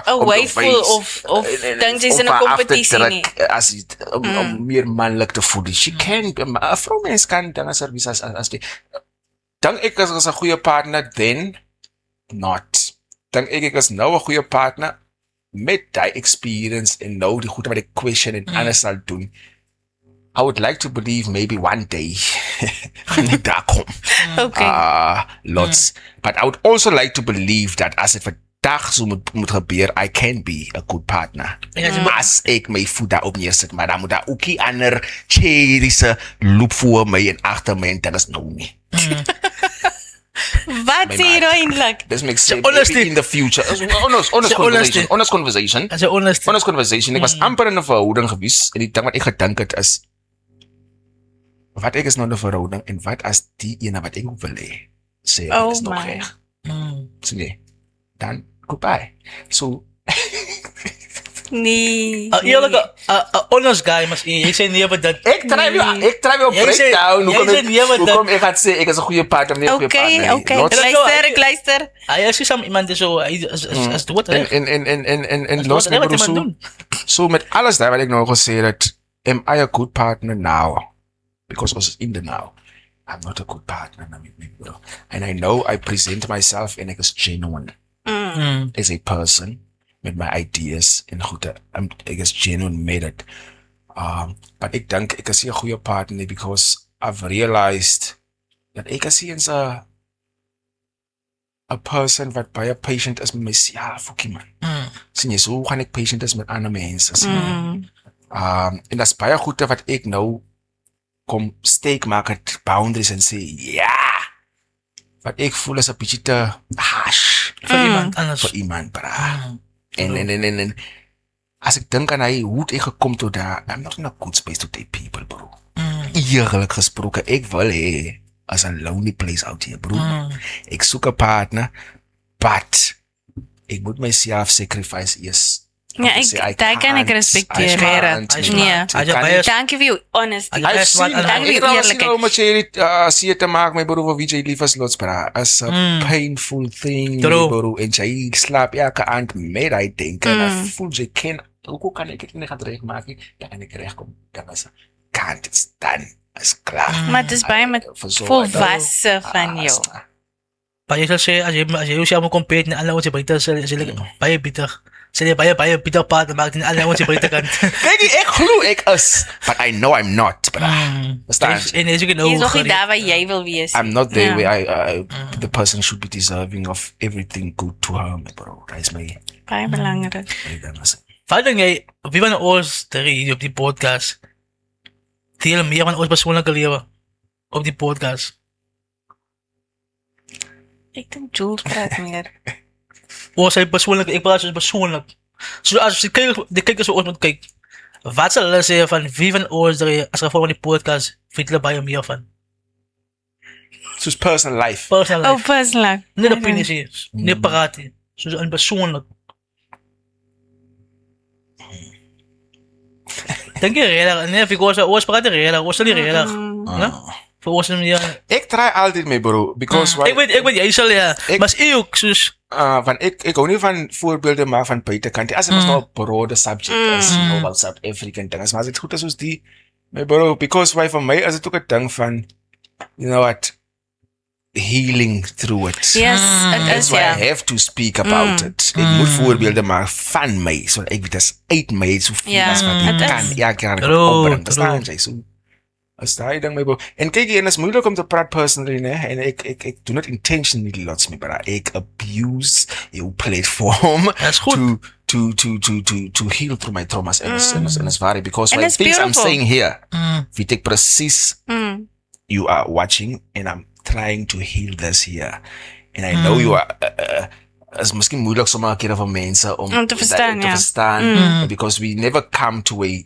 Awayful of dink jy's in 'n kompetisie nie. As jy om meer manlik te voel. She can 'n vroumens kan dinge service as die dink ek as 'n goeie partner then not. Dink ek is nou 'n goeie partner met die experience en nou die goede wat ek question en anders sal doen. I would like to believe maybe one day gaan ek daar kom. Okay. Lots. But I would also like to believe that as it vandag so moet gebeur, I can be a good partner. As ek my voet daarop neersit, maar dan moet daar ook nie ander cherryse loop voor my en agter my en dit is nou nie. Wat sê jy eintlik? This makes sense. honesty. Maybe in the future. Honest conversation. As 'n Honest conversation. Ek was amper in 'n verhouding gewees en die ding wat ek gedink het is wat ek is nou in 'n verhouding en wat as die ene wat ek wil hê sê Oh is nog my. reg. So nee. Dan goodbye. So Nee. Eerlike, honest guy mas jy sê nee wat dat ek try weer Jy sê- breakdown. jy sê nee, wat Hoekom ek gaan sê ek is 'n goeie partner, nie 'n goeie partner nie. Okay. Lots- Ek luister. Hy is som iemand so as wat reg. En los my bro so. So met alles daar wat ek nou gesê het, am I a good partner now? Because ons is in the now. I'm not a good partner na met my bro. And I know I present myself en ek is genuine as a person met my ideas en goede. Ek is genuine met it. But ek dink ek is nie 'n goeie partner nie because I've realized dat ek is eens 'n person wat baie patient is met myself, okay man. Sien jy, so gaan ek patient is met ander mense. En dat is baie goede wat ek nou kom steek maak het boundaries en sê, ja, wat ek voel is 'n bietjie te harsh Vir iemand anders. vir iemand, bra. En as ek dink aan hy, hoe het ek gekom tot daar, I'm not in a good space to date people, bro. Eerlik gesproke, ek wil hê, as a lonely place out here, bro. Ek soek 'n partner, but ek moet myself sacrifice eers. Ja, dat kan ek respecteer, Dank je voor je honesty. I've seen Dank je voor je eerlijkheid. much zie te maak my bro wie jy lief as lots bra as a painful thing bro en jy slaap elke aand met hy dink en voel jy ken hoe kan ek dit nie gaan reg maak nie dan kan ek regkom dan as can't it's done as klaar maar dit is baie met volwasse van jou baie sal sê as jy jou moet compete en alles wat jy buite sê baie bitter sê baie bitter paad maak en alles wat jy buite kan kyk ek glo ek is but I know I'm not but en as jy is nog nie daar waar jy wil wees I'm not there where the person should be deserving of everything good to her bro dat is my baie belangrik wat denk jy wie van ons drie op die podcast deel meer van ons persoonlijke lewe op die podcast ek dink Jules praat meer of sy persoonlijk, ek praat soos persoonlijk so as die kijkers ons moet kyk wat sal hulle sê van wie van ons drie as gevolg van die podcast weet hulle baie meer van soos personal life personal nie opinie sê nie praat nie soos in persoonlijk denk jy redder nee vir ons praat redder ons sal nie redder né vir ons nie ek try altyd my bro because ek weet jy sal maar ek ook soos van ek hou nie van voorbeelde maar van buitekant as dit nou 'n broader subject is about South African dinge maar as dit goed is soos die my bro because why for my is dit ook 'n ding van you know what healing through it yes it is I have to speak about it ek moet voorbeelde maar van my so ek weet as uit my so veel as wat ek kan ja kan opbring verstaan jy so as daai ding my bro en kyk jy en is moeilik om te praat personally né en ek do not intentionally lots me but ek abuse your platform to heal through my traumas and it's very because when things I'm saying here if you take presies you are watching and I'm trying to heal this here and I know you are is miskien moeilik sommige kere vir mense om te verstaan because we never come to a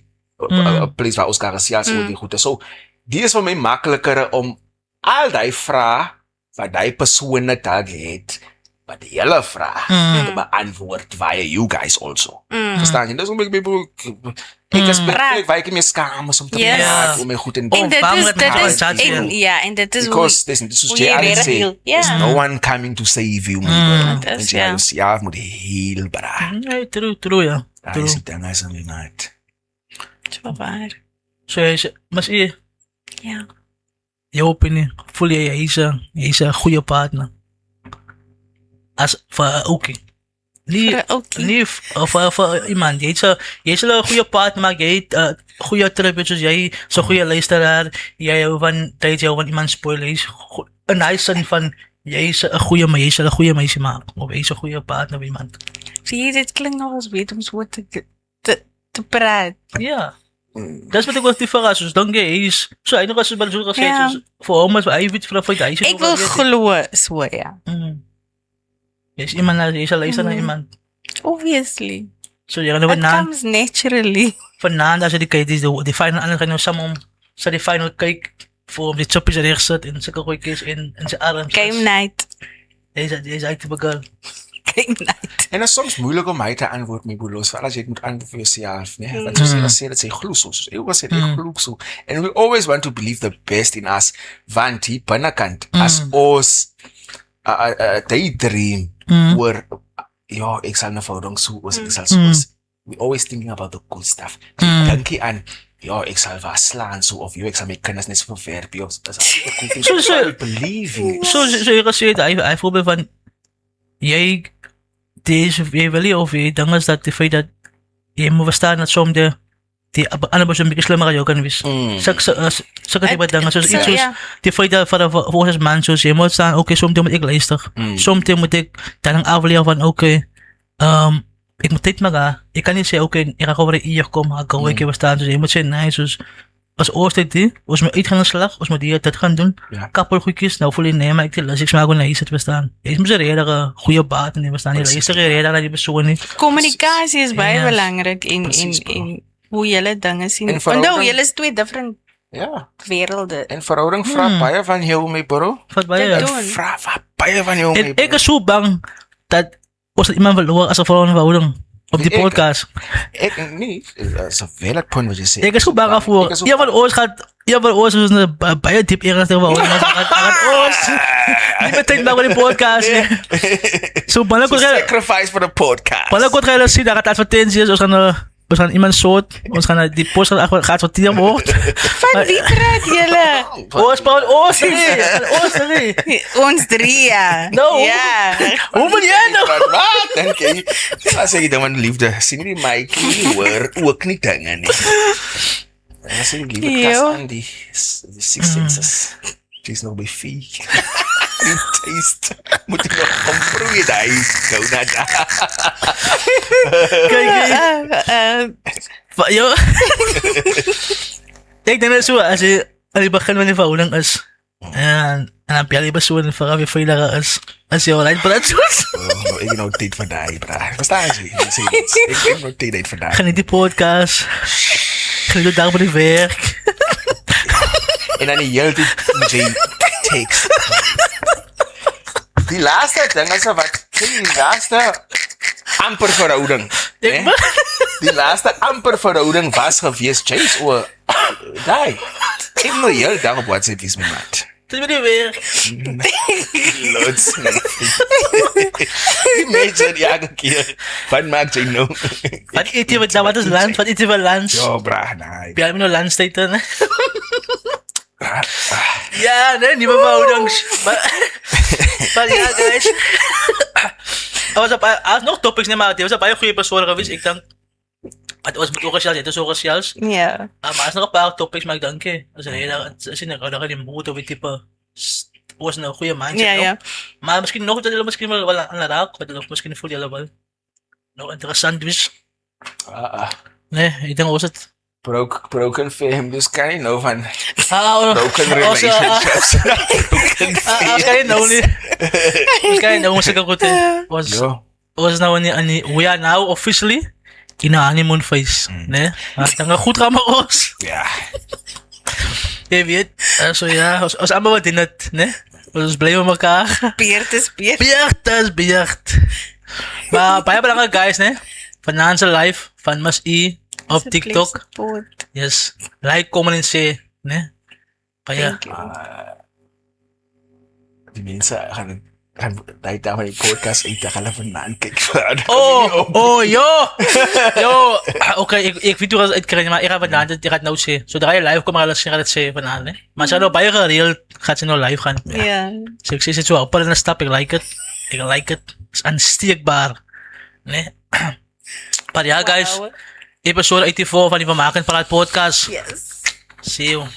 place waar ons kan gesels oor die goeie so die is vir my makliker om al die vrae wat die persone tag het wat die hele vraag te beantwoord via you guys also verstaan jy dis om ek ek is baie waar ek my skaam is om te praat om my goed en dit is because this is there's no one coming to save you en jy moet heal bra true ja dat is dan as aan die night waar so mas ja jou opinie voel jy hy's 'n goeie partner as vir okay nie vir iemand jy's 'n goeie partner maar jy het goeie attributes jy so goeie luisteraar jy hou van tyd jy hou van iemand spoil hy's 'n nice sin van jy's 'n goeie meisie maar of jy's 'n goeie partner vir iemand sien dit klink nog as weet om so te praat ja dis wat ek was die verras soos dink jy is so eintlik as jy maar so gesê soos vir hom as hy weet vir hy ek wil glo so ja yes iemand jy sal luister na iemand obviously so jy gaan comes naturally vanaand as jy kyk die final ander gaan nou saam so die final kyk vir die choppies reg sit en sulke goedjies en sy arms game night is uit te begin game night en is soms moeilik om my te antwoord my boelos veral as jy moet antwoord vir jouself nee want soos jy sê dat sy glo soos ek was dit ek glo so and we always want to believe the best in us want die binnekant as ons daydream oor ja ek sal 'n verhouding so ek sal soos we always thinking about the good stuff dink jy aan ja ek sal vaslaan so of ek sal my kinders net so verwerp jy so believing so jy gesê hy voorbeeld van jy jy wil of jy dink as dat die feit dat jy moet verstaan dat soms die ander persoon bietjie slimmer as jou kan wees sulke tipe dinge soos iets soos die feit dat vir ons man soos jy moet staan okay soms moet ek luister soms moet ek dan afleer van okay ek moet dit maar ek kan nie sê okay ek gaan oor hier kom ek gou ek verstaan soos jy moet sê nee soos as ons dit ons moet uitgaan slag ons moet dit gaan doen kappel goedjies nou voel jy nee maar ek las ek smaak hoe jy dit verstaan jy moet 'n redere goeie baat en jy verstaan jy luister reder na die persoon nie kommunikasie is baie belangrik en hoe julle dinge sien en nou julle is twee different wêrelde en verhouding vra baie van jou my bro vra baie van jou my bro ek is so bang dat ons het iemand verloor as gevolg van een verhouding op die podcast. Nee, dat is een valid point wat je zegt. Ik is goed bang voor. Een van ons is een baie diep ernstige verhouding. Gaan ons niet meteen bang voor die podcast. So, sacrifice for the podcast. Binnenkort ga je zien, daar gaat advertenties, ons gaan iemand soort, ons gaan die post gaat adverteren word. Van wie praat julle? Ons drie, ja. No. Ja. Hoe ben jij nou? Wat? Dan kan je... Dan zeg je dan mijn liefde. Sien die Mikey hoor ook niet dingen nie. Dan zeg je liefde kast aan die six senses. Die is nog bij 4. Die taste. Moet ik nog omproeien daar. Go naar daar. Kijk, joh. Ik denk dat zo, als je begin met een verhouding is, en dan ben je persoon en vooral weer veiliger is, als je online praat zoals. Ik heb nog tijd vandaag, bra. Verstaan je? Ik heb nog tijd vandaag. Geniet die podcast. Geniet de dag bij het werk. En dan die hele tijd moet je takes. Die laatste ding is wat, die laatste amper verhouding. Die laatste amper verhouding was geweest, Chase, oor, die. Ik moet heel dag op WhatsApp wees met maat. Het is met die werk. Lots, die mensen die elke keer, wat maakt jy nou? Wat eet je wat is lunch? Wat eet je voor lunch? Ja, bra, nee. Heb je nou lunch tijd dan? Ja, nee, niet meer verhoudings. Maar ja, guys. Er was nog topics, nee, maar het was een baie goede persoon geweest. Ik denk, het was met Orasials, het is Orasials. Ja. Maar er is nog een paar topics, maar ik denk, als je in die moed of die type, was een goede mindset. Ja, ja. Maar misschien nog, dat misschien wel aan de raak, wat misschien voel je wel nog interessant is. Nee, ik denk, was het. Broken fame, dus kan je nou van broken relationships. Als kan je nou niet. Als kan je nou niet zeggen goed. Was nou we are now officially in a honeymoon phase. Nee? Dan goed gaan met ons. Ja. Je weet, zo ja, als allemaal wat in het, nee? Ons blijven met elkaar. Beert is beert. Beert. Maar baie belangrijk guys, nee? Financial life van Mas E. Op TikTok. Yes. Like, comment en share. Nee? Kaya. Die mensen gaan daar van die podcast eten. Gaan even vandaan kijken. Oké, ik weet hoe het uitkrijgen, maar ik ga vandaan. Ik ga het nou zeggen. Zodra je live komt, ga je het zeggen vandaan. Nee? Maar als je nou bij gereeld, gaat ze nou live gaan. Ja. Dus ik zit zo op een stap. Ik like het. Het is aansteekbaar. Nee? Maar ja, guys. Episode 84 van die Vermakend Praat podcast. Yes. See you.